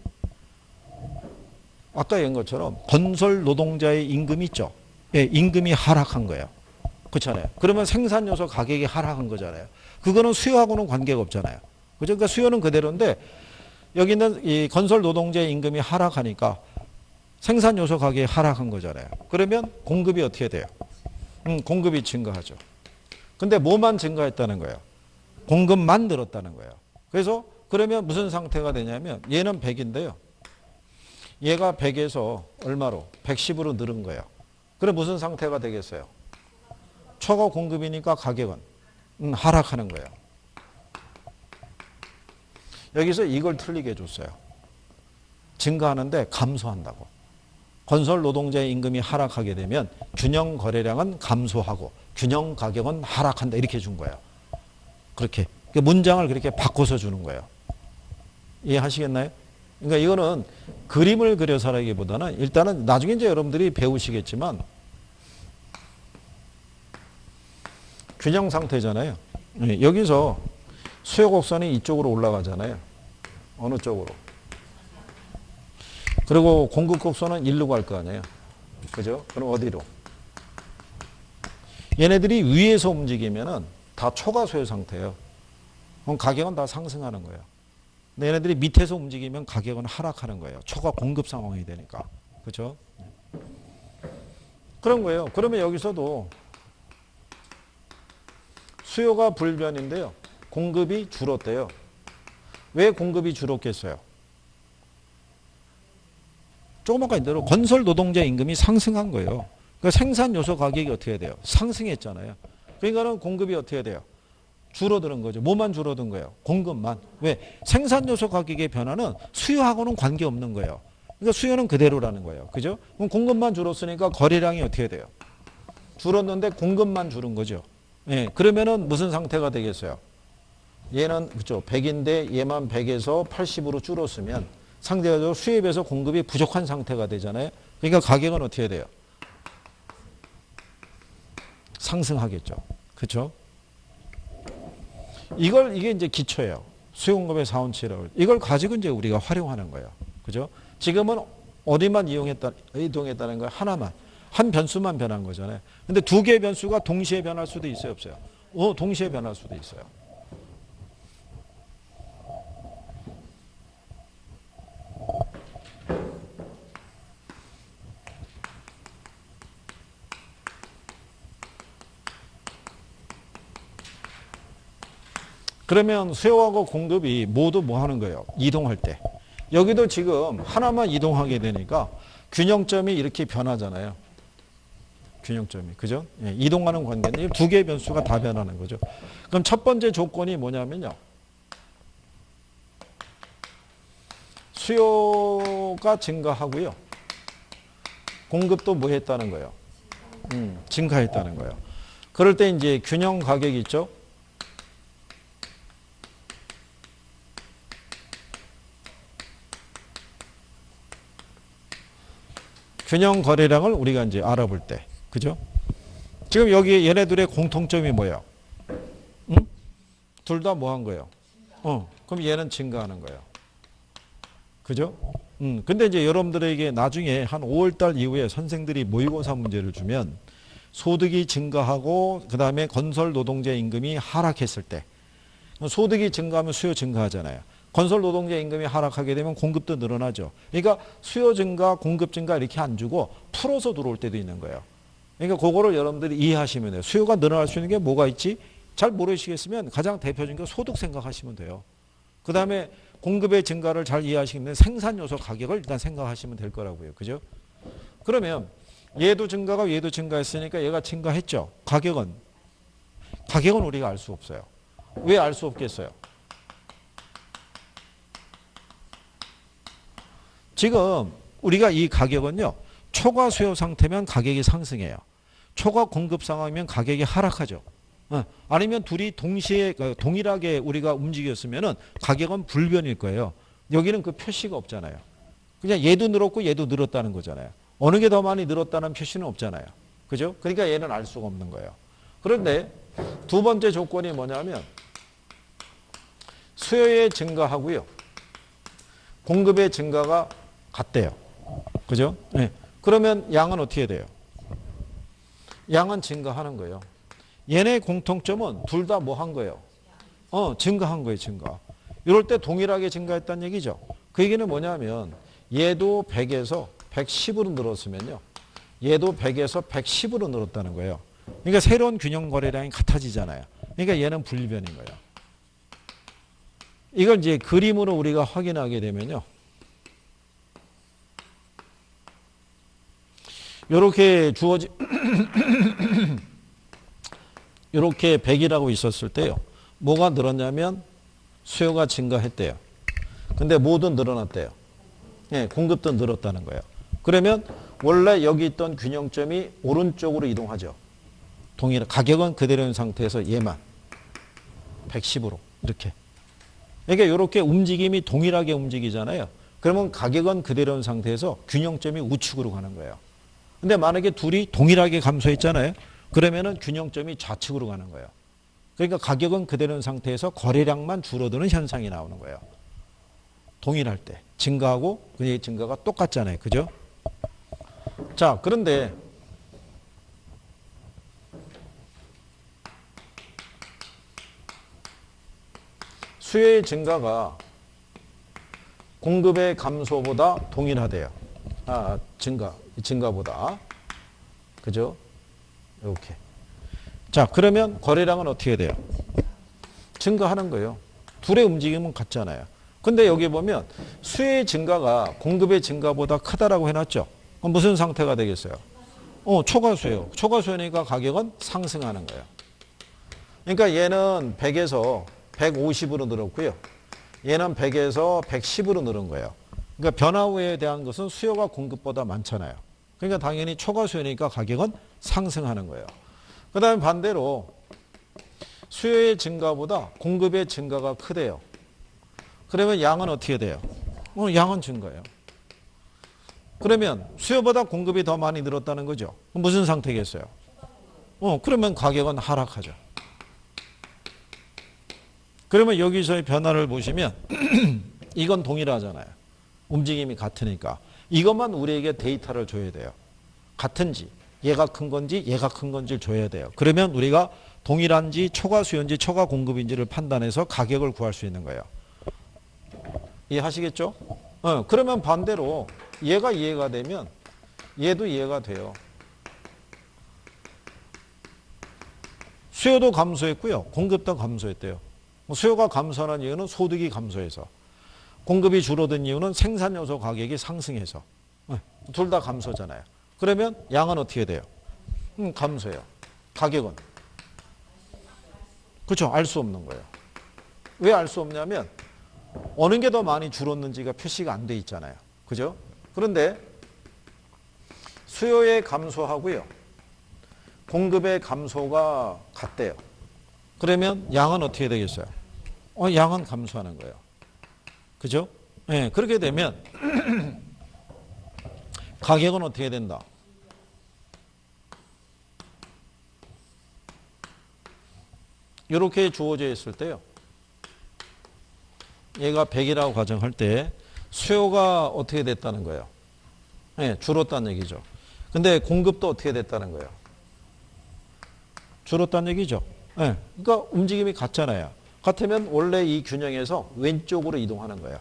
아까 얘기한 것처럼 건설 노동자의 임금이 있죠. 예, 임금이 하락한 거예요. 그렇잖아요. 그러면 생산 요소 가격이 하락한 거잖아요. 그거는 수요하고는 관계가 없잖아요. 그죠? 그러니까 수요는 그대로인데 여기는 이 건설 노동자의 임금이 하락하니까 생산 요소 가격이 하락한 거잖아요. 그러면 공급이 어떻게 돼요? 공급이 증가하죠. 근데 뭐만 증가했다는 거예요? 공급만 늘었다는 거예요. 그래서 그러면 무슨 상태가 되냐면 얘는 100인데요. 얘가 100에서 얼마로? 110으로 늘은 거예요. 그럼 무슨 상태가 되겠어요? 초과 공급이니까 가격은 하락하는 거예요. 여기서 이걸 틀리게 해줬어요. 증가하는데 감소한다고. 건설 노동자의 임금이 하락하게 되면 균형 거래량은 감소하고 균형 가격은 하락한다. 이렇게 준 거예요. 그렇게. 문장을 그렇게 바꿔서 주는 거예요. 이해하시겠나요? 그러니까 이거는 그림을 그려서라기보다는 일단은 나중에 이제 여러분들이 배우시겠지만 균형 상태잖아요. 여기서 수요 곡선이 이쪽으로 올라가잖아요. 어느 쪽으로? 그리고 공급 곡선은 일로 갈 거 아니에요. 그죠? 그럼 어디로? 얘네들이 위에서 움직이면은 다 초과 수요 상태예요. 그럼 가격은 다 상승하는 거예요. 근데 얘네들이 밑에서 움직이면 가격은 하락하는 거예요. 초과 공급 상황이 되니까. 그죠? 그런 거예요. 그러면 여기서도 수요가 불변인데요. 공급이 줄었대요. 왜 공급이 줄었겠어요? 조금 아까 대로 건설 노동자 임금이 상승한 거예요. 그러니까 생산 요소 가격이 어떻게 돼요? 상승했잖아요. 그러니까는 공급이 어떻게 돼요? 줄어드는 거죠. 뭐만 줄어든 거예요? 공급만. 왜? 생산 요소 가격의 변화는 수요하고는 관계없는 거예요. 그러니까 수요는 그대로라는 거예요. 그죠? 그럼 공급만 줄었으니까 거래량이 어떻게 돼요? 줄었는데 공급만 줄은 거죠. 예, 그러면은 무슨 상태가 되겠어요? 얘는 그죠? 100인데 얘만 100에서 80으로 줄었으면 상대적으로 수요에 비해서 공급이 부족한 상태가 되잖아요. 그러니까 가격은 어떻게 돼요? 상승하겠죠. 그렇죠? 이게 이제 기초예요. 수요공급의 4원칙이라고. 이걸 가지고 이제 우리가 활용하는 거예요. 그죠? 지금은 어디만 이동했다는 거예요? 하나만. 한 변수만 변한 거잖아요. 근데 두 개의 변수가 동시에 변할 수도 있어요, 없어요? 동시에 변할 수도 있어요. 그러면 수요하고 공급이 모두 뭐 하는 거예요? 이동할 때. 여기도 지금 하나만 이동하게 되니까 균형점이 이렇게 변하잖아요. 균형점이. 그죠? 예, 이동하는 관계는 두 개의 변수가 다 변하는 거죠. 그럼 첫 번째 조건이 뭐냐면요. 수요가 증가하고요. 공급도 뭐 했다는 거예요? 증가했다는 거예요. 그럴 때 이제 균형 가격이 있죠? 균형 거래량을 우리가 이제 알아볼 때. 그죠? 지금 여기 얘네들의 공통점이 뭐예요? 응? 둘 다 뭐 한 거예요? 그럼 얘는 증가하는 거예요. 그죠? 근데 이제 여러분들에게 나중에 한 5월달 이후에 선생들이 모의고사 문제를 주면 소득이 증가하고 그 다음에 건설 노동자 임금이 하락했을 때 소득이 증가하면 수요 증가하잖아요. 건설 노동자 임금이 하락하게 되면 공급도 늘어나죠. 그러니까 수요 증가, 공급 증가 이렇게 안 주고 풀어서 들어올 때도 있는 거예요. 그러니까 그거를 여러분들이 이해하시면 돼요. 수요가 늘어날 수 있는 게 뭐가 있지? 잘 모르시겠으면 가장 대표적인 게 소득 생각하시면 돼요. 그 다음에 공급의 증가를 잘 이해하시면 생산 요소 가격을 일단 생각하시면 될 거라고요. 그죠? 그러면 얘도 증가가 얘도 증가했으니까 얘가 증가했죠. 가격은 우리가 알 수 없어요. 왜 알 수 없겠어요? 지금 우리가 이 가격은요. 초과 수요 상태면 가격이 상승해요. 초과 공급 상황이면 가격이 하락하죠. 아니면 둘이 동시에 동일하게 우리가 움직였으면은 가격은 불변일 거예요. 여기는 그 표시가 없잖아요. 그냥 얘도 늘었고 얘도 늘었다는 거잖아요. 어느 게 더 많이 늘었다는 표시는 없잖아요. 그죠? 그러니까 얘는 알 수가 없는 거예요. 그런데 두 번째 조건이 뭐냐면 수요의 증가하고요. 공급의 증가가 같대요. 그죠? 네. 그러면 양은 어떻게 돼요? 양은 증가하는 거예요. 얘네 공통점은 둘 다 뭐 한 거예요? 증가한 거예요, 증가. 이럴 때 동일하게 증가했다는 얘기죠. 그 얘기는 뭐냐면 얘도 100에서 110으로 늘었으면요. 얘도 100에서 110으로 늘었다는 거예요. 그러니까 새로운 균형 거래량이 같아지잖아요. 그러니까 얘는 분리변인 거예요. 이걸 이제 그림으로 우리가 확인하게 되면요. 이렇게 주어진 이렇게 100이라고 있었을 때요. 뭐가 늘었냐면 수요가 증가했대요. 근데 모두 늘어났대요. 예, 공급도 늘었다는 거예요. 그러면 원래 여기 있던 균형점이 오른쪽으로 이동하죠. 동일 가격은 그대로인 상태에서 얘만 110으로 이렇게. 그러니까 이렇게 움직임이 동일하게 움직이잖아요. 그러면 가격은 그대로인 상태에서 균형점이 우측으로 가는 거예요. 근데 만약에 둘이 동일하게 감소했잖아요. 그러면은 균형점이 좌측으로 가는 거예요. 그러니까 가격은 그대로인 상태에서 거래량만 줄어드는 현상이 나오는 거예요. 동일할 때 증가하고 그 증가가 똑같잖아요. 그죠? 자, 그런데 수요의 증가가 공급의 감소보다 동일하대요. 증가보다. 그죠? 이렇게. 자, 그러면 거래량은 어떻게 돼요? 증가하는 거예요. 둘의 움직임은 같잖아요. 근데 여기 보면 수요의 증가가 공급의 증가보다 크다라고 해놨죠. 그럼 무슨 상태가 되겠어요? 초과수요. 초과수요니까 가격은 상승하는 거예요. 그러니까 얘는 100에서 150으로 늘었고요. 얘는 100에서 110으로 늘은 거예요. 그러니까 변화 후에 대한 것은 수요가 공급보다 많잖아요. 그러니까 당연히 초과수요니까 가격은 상승하는 거예요. 그 다음에 반대로 수요의 증가보다 공급의 증가가 크대요. 그러면 양은 어떻게 돼요? 양은 증가해요. 그러면 수요보다 공급이 더 많이 늘었다는 거죠. 무슨 상태겠어요? 그러면 가격은 하락하죠. 그러면 여기서의 변화를 보시면 이건 동일하잖아요. 움직임이 같으니까. 이것만 우리에게 데이터를 줘야 돼요. 같은지, 얘가 큰 건지 얘가 큰 건지를 줘야 돼요. 그러면 우리가 동일한지 초과 수요인지 초과 공급인지를 판단해서 가격을 구할 수 있는 거예요. 이해하시겠죠? 그러면 반대로 얘가 이해가 되면 얘도 이해가 돼요. 수요도 감소했고요. 공급도 감소했대요. 수요가 감소하는 이유는 소득이 감소해서. 공급이 줄어든 이유는 생산 요소 가격이 상승해서. 둘 다 감소잖아요. 그러면 양은 어떻게 돼요? 감소해요. 가격은? 그렇죠. 알 수 없는 거예요. 왜 알 수 없냐면 어느 게 더 많이 줄었는지가 표시가 안 돼 있잖아요. 그죠? 그런데 수요의 감소하고요. 공급의 감소가 같대요. 그러면 양은 어떻게 되겠어요? 양은 감소하는 거예요. 그죠? 네, 그렇게 되면 가격은 어떻게 된다? 이렇게 주어져 있을 때요. 얘가 100이라고 가정할 때 수요가 어떻게 됐다는 거예요? 네, 줄었다는 얘기죠. 근데 공급도 어떻게 됐다는 거예요? 줄었다는 얘기죠. 네, 그러니까 움직임이 같잖아요. 같으면 원래 이 균형에서 왼쪽으로 이동하는 거예요.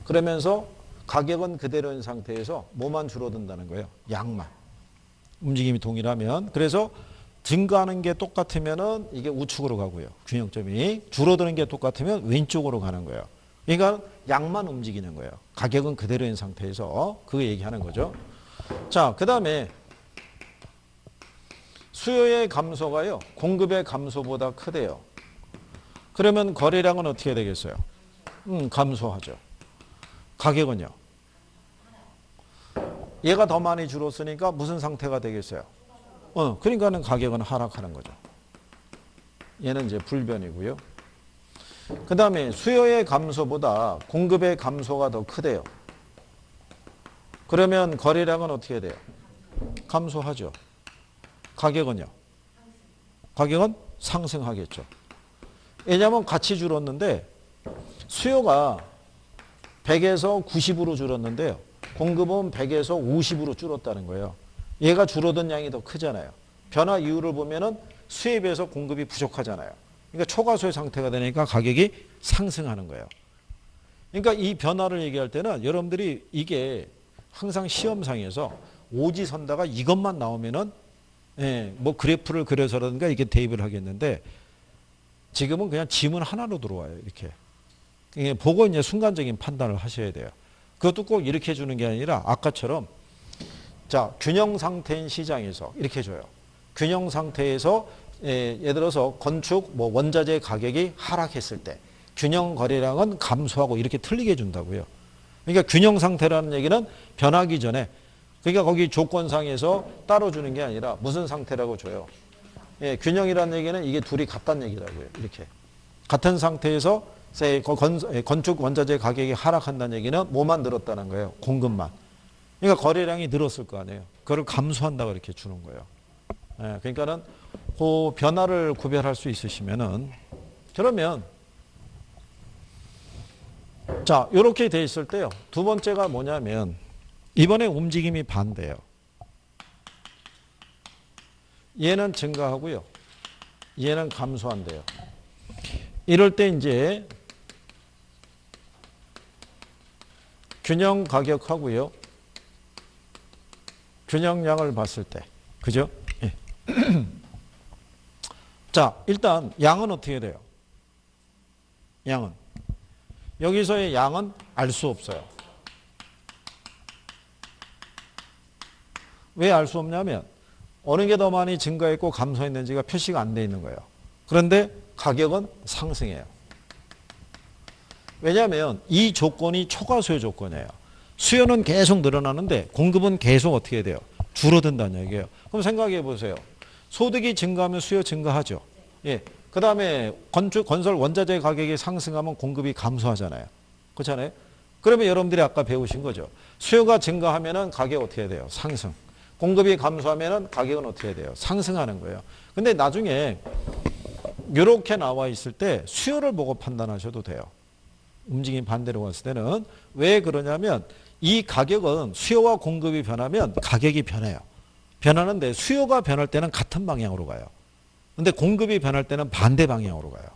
그러면서 가격은 그대로인 상태에서 뭐만 줄어든다는 거예요? 양만. 움직임이 동일하면. 그래서 증가하는 게 똑같으면은 이게 우측으로 가고요. 균형점이. 줄어드는 게 똑같으면 왼쪽으로 가는 거예요. 그러니까 양만 움직이는 거예요. 가격은 그대로인 상태에서 그거 얘기하는 거죠. 자, 그 다음에 수요의 감소가요. 공급의 감소보다 크대요. 그러면 거래량은 어떻게 되겠어요? 감소하죠. 가격은요? 얘가 더 많이 줄었으니까 무슨 상태가 되겠어요? 그러니까는 가격은 하락하는 거죠. 얘는 이제 불변이고요. 그 다음에 수요의 감소보다 공급의 감소가 더 크대요. 그러면 거래량은 어떻게 돼요? 감소하죠. 가격은요? 가격은 상승하겠죠. 왜냐하면 같이 줄었는데 수요가 100에서 90으로 줄었는데요. 공급은 100에서 50으로 줄었다는 거예요. 얘가 줄어든 양이 더 크잖아요. 변화 이유를 보면은 수요에 비해서 공급이 부족하잖아요. 그러니까 초과소의 상태가 되니까 가격이 상승하는 거예요. 그러니까 이 변화를 얘기할 때는 여러분들이 이게 항상 시험상에서 오지선다가 이것만 나오면은 뭐 그래프를 그려서라든가 이게 대입을 하겠는데 지금은 그냥 지문 하나로 들어와요. 이렇게. 보고 이제 순간적인 판단을 하셔야 돼요. 그것도 꼭 이렇게 주는 게 아니라 아까처럼 자, 균형 상태인 시장에서 이렇게 줘요. 균형 상태에서 예를 들어서 건축 뭐 원자재 가격이 하락했을 때 균형 거래량은 감소하고 이렇게 틀리게 준다고요. 그러니까 균형 상태라는 얘기는 변하기 전에 그러니까 거기 조건상에서 따로 주는 게 아니라 무슨 상태라고 줘요. 균형이라는 얘기는 이게 둘이 같다는 얘기라고요. 이렇게. 같은 상태에서 건축 원자재 가격이 하락한다는 얘기는 뭐만 늘었다는 거예요? 공급만. 그러니까 거래량이 늘었을 거 아니에요. 그걸 감소한다고 이렇게 주는 거예요. 그러니까는 그 변화를 구별할 수 있으시면은 그러면 자, 이렇게 돼 있을 때요. 두 번째가 뭐냐면 이번에 움직임이 반대예요. 얘는 증가하고요. 얘는 감소한대요. 이럴 때 이제 균형 가격하고요. 균형량을 봤을 때. 그죠? 예. 자, 일단 양은 어떻게 돼요? 양은. 여기서의 양은 알 수 없어요. 왜 알 수 없냐면 어느 게 더 많이 증가했고 감소했는지가 표시가 안 돼 있는 거예요. 그런데 가격은 상승해요. 왜냐하면 이 조건이 초과수요 조건이에요. 수요는 계속 늘어나는데 공급은 계속 어떻게 돼요? 줄어든다는 얘기예요. 그럼 생각해 보세요. 소득이 증가하면 수요 증가하죠. 예. 그 다음에 건설 원자재 가격이 상승하면 공급이 감소하잖아요. 그렇잖아요. 그러면 여러분들이 아까 배우신 거죠. 수요가 증가하면은 가격 어떻게 돼요? 상승. 공급이 감소하면은 가격은 어떻게 돼요? 상승하는 거예요. 근데 나중에 이렇게 나와 있을 때 수요를 보고 판단하셔도 돼요. 움직임 반대로 갔을 때는 왜 그러냐면 이 가격은 수요와 공급이 변하면 가격이 변해요. 변하는데 수요가 변할 때는 같은 방향으로 가요. 근데 공급이 변할 때는 반대 방향으로 가요.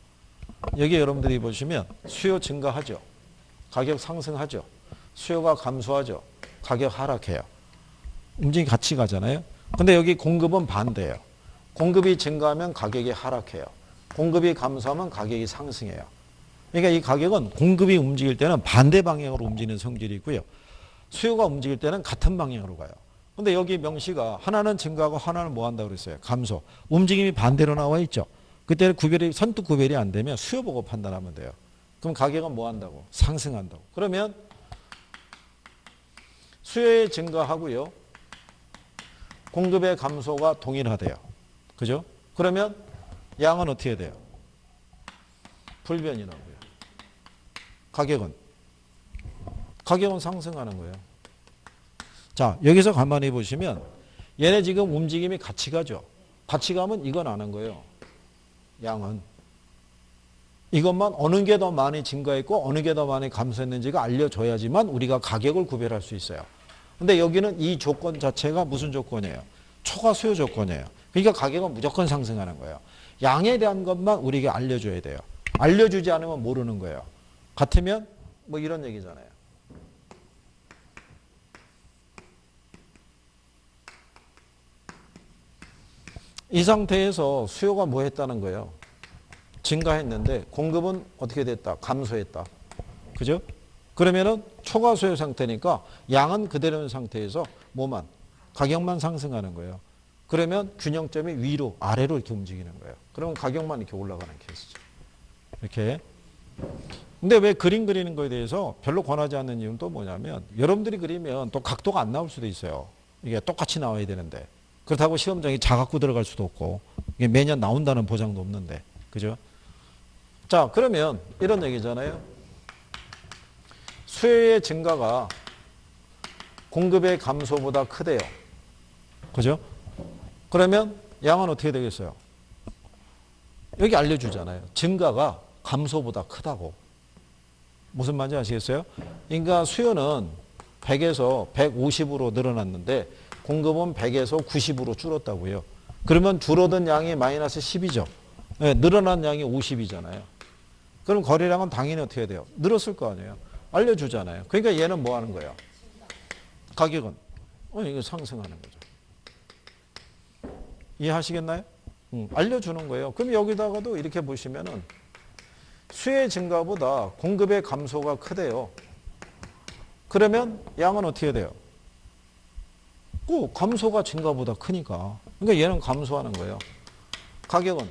여기 여러분들이 보시면 수요 증가하죠. 가격 상승하죠. 수요가 감소하죠. 가격 하락해요. 움직임이 같이 가잖아요. 근데 여기 공급은 반대예요. 공급이 증가하면 가격이 하락해요. 공급이 감소하면 가격이 상승해요. 그러니까 이 가격은 공급이 움직일 때는 반대 방향으로 움직이는 성질이 있고요. 수요가 움직일 때는 같은 방향으로 가요. 근데 여기 명시가 하나는 증가하고 하나는 뭐 한다고 그랬어요? 감소. 움직임이 반대로 나와 있죠. 그때는 선뜻 구별이 안 되면 수요 보고 판단하면 돼요. 그럼 가격은 뭐 한다고? 상승한다고. 그러면 수요의 증가하고요. 공급의 감소가 동일하대요. 그죠? 그러면 양은 어떻게 돼요? 불변이라고요. 가격은 상승하는 거예요. 자, 여기서 가만히 보시면 얘네 지금 움직임이 같이 가죠. 같이 가면 이건 아는 거예요. 양은. 이것만 어느 게 더 많이 증가했고 어느 게 더 많이 감소했는지가 알려줘야지만 우리가 가격을 구별할 수 있어요. 근데 여기는 이 조건 자체가 무슨 조건이에요? 초과 수요 조건이에요. 그러니까 가격은 무조건 상승하는 거예요. 양에 대한 것만 우리에게 알려줘야 돼요. 알려주지 않으면 모르는 거예요. 같으면 뭐 이런 얘기잖아요. 이 상태에서 수요가 뭐 했다는 거예요? 증가했는데 공급은 어떻게 됐다? 감소했다. 그죠? 그러면은 초과 수요 상태니까 양은 그대로인 상태에서 뭐만? 가격만 상승하는 거예요. 그러면 균형점이 위로 아래로 이렇게 움직이는 거예요. 그러면 가격만 이렇게 올라가는 케이스죠. 이렇게. 근데 왜 그림 그리는 거에 대해서 별로 권하지 않는 이유는 또 뭐냐면 여러분들이 그리면 또 각도가 안 나올 수도 있어요. 이게 똑같이 나와야 되는데. 그렇다고 시험장이 작갖고 들어갈 수도 없고 이게 매년 나온다는 보장도 없는데. 그죠? 자, 그러면 이런 얘기잖아요. 수요의 증가가 공급의 감소보다 크대요. 그죠? 그러면 양은 어떻게 되겠어요? 여기 알려주잖아요. 증가가 감소보다 크다고. 무슨 말인지 아시겠어요? 그러니까 수요는 100에서 150으로 늘어났는데 공급은 100에서 90으로 줄었다고요. 그러면 줄어든 양이 마이너스 10이죠. 네, 늘어난 양이 50이잖아요. 그럼 거래량은 당연히 어떻게 돼요? 늘었을 거 아니에요. 알려주잖아요. 그러니까 얘는 뭐 하는 거예요? 가격은 이거 상승하는 거죠. 이해하시겠나요? 알려주는 거예요. 그럼 여기다가도 이렇게 보시면은 수요의 증가보다 공급의 감소가 크대요. 그러면 양은 어떻게 돼요? 감소가 증가보다 크니까. 그러니까 얘는 감소하는 거예요. 가격은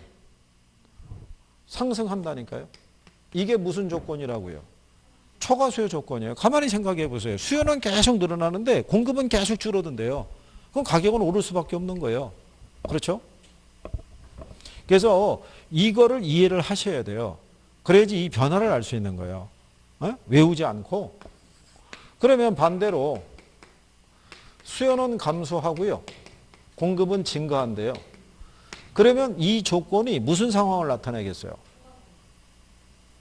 상승한다니까요. 이게 무슨 조건이라고요? 초과 수요 조건이에요. 가만히 생각해 보세요. 수요는 계속 늘어나는데 공급은 계속 줄어든대요. 그럼 가격은 오를 수밖에 없는 거예요. 그렇죠? 그래서 이거를 이해를 하셔야 돼요. 그래야지 이 변화를 알 수 있는 거예요. 외우지 않고. 그러면 반대로 수요는 감소하고요. 공급은 증가한대요. 그러면 이 조건이 무슨 상황을 나타내겠어요?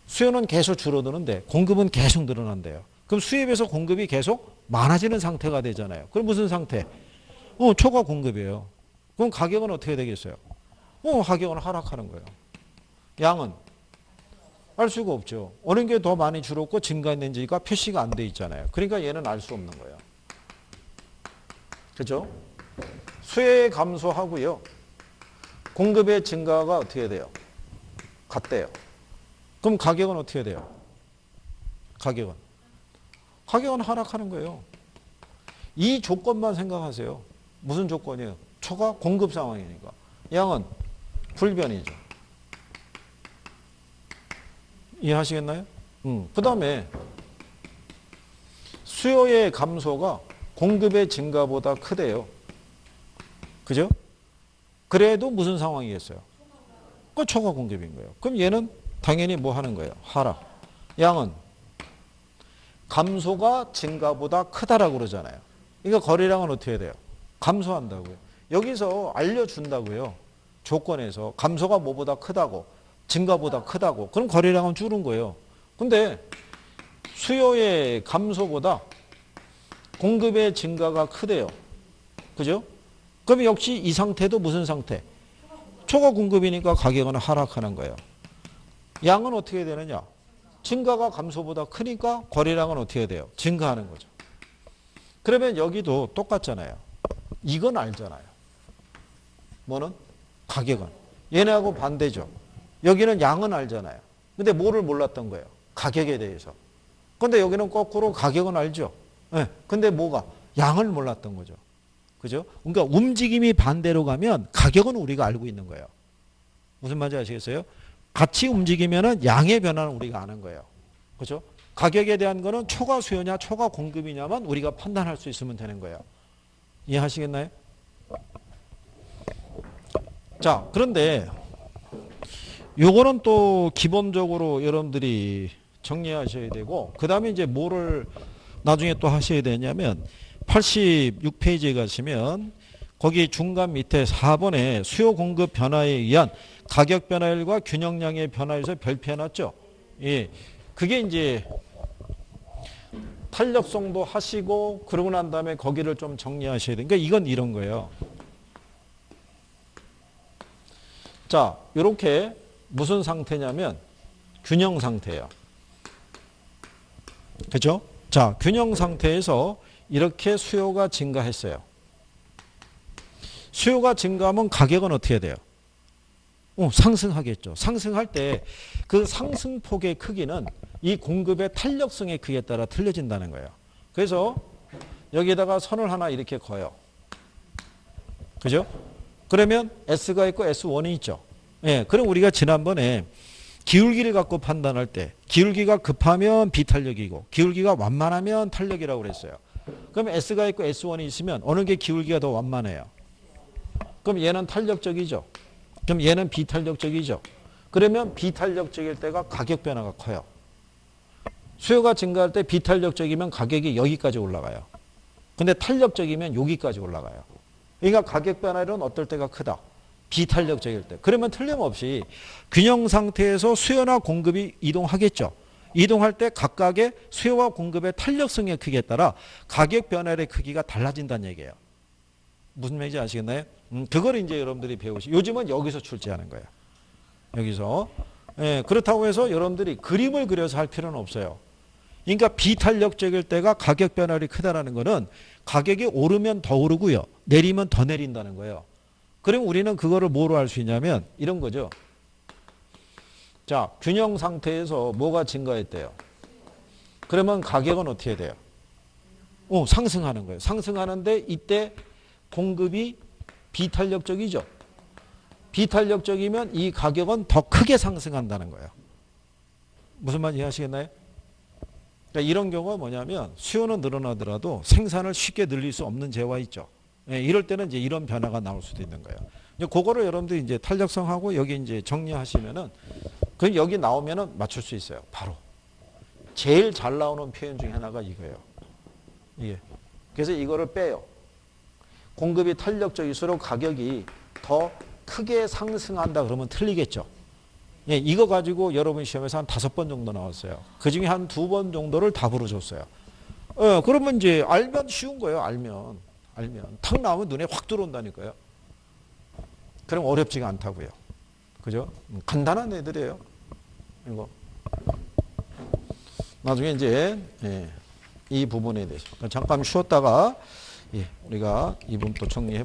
수요는 계속 줄어드는데 공급은 계속 늘어난대요. 그럼 수요에 비해서 공급이 계속 많아지는 상태가 되잖아요. 그럼 무슨 상태? 초과 공급이에요. 그럼 가격은 어떻게 되겠어요? 가격은 하락하는 거예요. 양은 알 수가 없죠. 어느 게 더 많이 줄었고 증가했는지가 표시가 안 돼 있잖아요. 그러니까 얘는 알 수 없는 거예요. 그죠? 수요의 감소하고요. 공급의 증가가 어떻게 돼요? 같대요. 그럼 가격은 어떻게 돼요? 가격은 하락하는 거예요. 이 조건만 생각하세요. 무슨 조건이에요? 초과 공급 상황이니까. 양은 불변이죠. 이해하시겠나요? 그 다음에 수요의 감소가 공급의 증가보다 크대요. 그죠? 그래도 무슨 상황이겠어요? 초과 공급인 거예요. 그럼 얘는 당연히 뭐 하는 거예요? 하락. 양은 감소가 증가보다 크다라고 그러잖아요. 그러니까 거래량은 어떻게 돼요? 감소한다고요. 여기서 알려준다고요. 조건에서 감소가 뭐보다 크다고, 증가보다 크다고. 그럼 거래량은 줄은 거예요. 근데 수요의 감소보다 공급의 증가가 크대요. 그죠? 그럼 역시 이 상태도 무슨 상태? 초과 공급이니까 가격은 하락하는 거예요. 양은 어떻게 되느냐? 증가가 감소보다 크니까 거래량은 어떻게 돼요? 증가하는 거죠. 그러면 여기도 똑같잖아요. 이건 알잖아요. 뭐는? 가격은. 얘네하고 반대죠. 여기는 양은 알잖아요. 근데 뭐를 몰랐던 거예요? 가격에 대해서. 근데 여기는 거꾸로 가격은 알죠. 네. 근데 뭐가? 양을 몰랐던 거죠. 그죠? 그러니까 움직임이 반대로 가면 가격은 우리가 알고 있는 거예요. 무슨 말인지 아시겠어요? 같이 움직이면은 양의 변화는 우리가 아는 거예요. 그죠? 가격에 대한 거는 초과 수요냐 초과 공급이냐만 우리가 판단할 수 있으면 되는 거예요. 이해하시겠나요? 자, 그런데 요거는 또 기본적으로 여러분들이 정리하셔야 되고, 그 다음에 이제 뭐를 나중에 또 하셔야 되냐면, 86페이지에 가시면 거기 중간 밑에 4번에 수요 공급 변화에 의한 가격 변화율과 균형량의 변화에서 별표해 놨죠. 예. 그게 이제 탄력성도 하시고 그러고 난 다음에 거기를 좀 정리하셔야 돼요. 그러니까 이건 이런 거예요. 자, 이렇게 무슨 상태냐면 균형 상태예요. 그죠? 자, 균형 상태에서 이렇게 수요가 증가했어요. 수요가 증가하면 가격은 어떻게 돼요? 상승하겠죠. 상승할 때 그 상승폭의 크기는 이 공급의 탄력성의 크기에 따라 틀려진다는 거예요. 그래서 여기에다가 선을 하나 이렇게 그어요. 그죠? 그러면 S가 있고 S1이 있죠. 예, 그럼 우리가 지난번에 기울기를 갖고 판단할 때 기울기가 급하면 비탄력이고 기울기가 완만하면 탄력이라고 그랬어요. 그럼 S가 있고 S1이 있으면 어느 게 기울기가 더 완만해요? 그럼 얘는 탄력적이죠. 그럼 얘는 비탄력적이죠. 그러면 비탄력적일 때가 가격 변화가 커요. 수요가 증가할 때 비탄력적이면 가격이 여기까지 올라가요. 근데 탄력적이면 여기까지 올라가요. 그러니까 가격 변화율은 어떨 때가 크다. 비탄력적일 때. 그러면 틀림없이 균형 상태에서 수요나 공급이 이동하겠죠. 이동할 때 각각의 수요와 공급의 탄력성의 크기에 따라 가격 변화의 크기가 달라진다는 얘기예요. 무슨 말인지 아시겠나요? 그걸 이제 여러분들이 배우시. 요즘은 여기서 출제하는 거예요. 여기서. 예, 그렇다고 해서 여러분들이 그림을 그려서 할 필요는 없어요. 그러니까 비탄력적일 때가 가격 변화율이 크다라는 거는 가격이 오르면 더 오르고요. 내리면 더 내린다는 거예요. 그럼 우리는 그거를 뭐로 할 수 있냐면 이런 거죠. 자, 균형 상태에서 뭐가 증가했대요? 그러면 가격은 어떻게 돼요? 상승하는 거예요. 상승하는데 이때 공급이 비탄력적이죠. 비탄력적이면 이 가격은 더 크게 상승한다는 거예요. 무슨 말인지 이해하시겠나요? 그러니까 이런 경우가 뭐냐면 수요는 늘어나더라도 생산을 쉽게 늘릴 수 없는 재화 있죠. 예, 이럴 때는 이제 이런 변화가 나올 수도 있는 거예요. 이제 그거를 여러분들이 이제 탄력성하고 여기 이제 정리하시면은 그 여기 나오면은 맞출 수 있어요. 바로. 제일 잘 나오는 표현 중에 하나가 이거예요. 이게. 그래서 이거를 빼요. 공급이 탄력적일수록 가격이 더 크게 상승한다 그러면 틀리겠죠. 예, 이거 가지고 여러분 시험에서 한 5번 정도 나왔어요. 그 중에 한 2번 정도를 답으로 줬어요. 그러면 이제 알면 쉬운 거예요. 알면. 탁 나오면 눈에 확 들어온다니까요. 그럼 어렵지가 않다고요. 그죠? 간단한 애들이에요. 이거. 나중에 이제 이 부분에 대해서 잠깐 쉬었다가 우리가 이 부분 또 정리해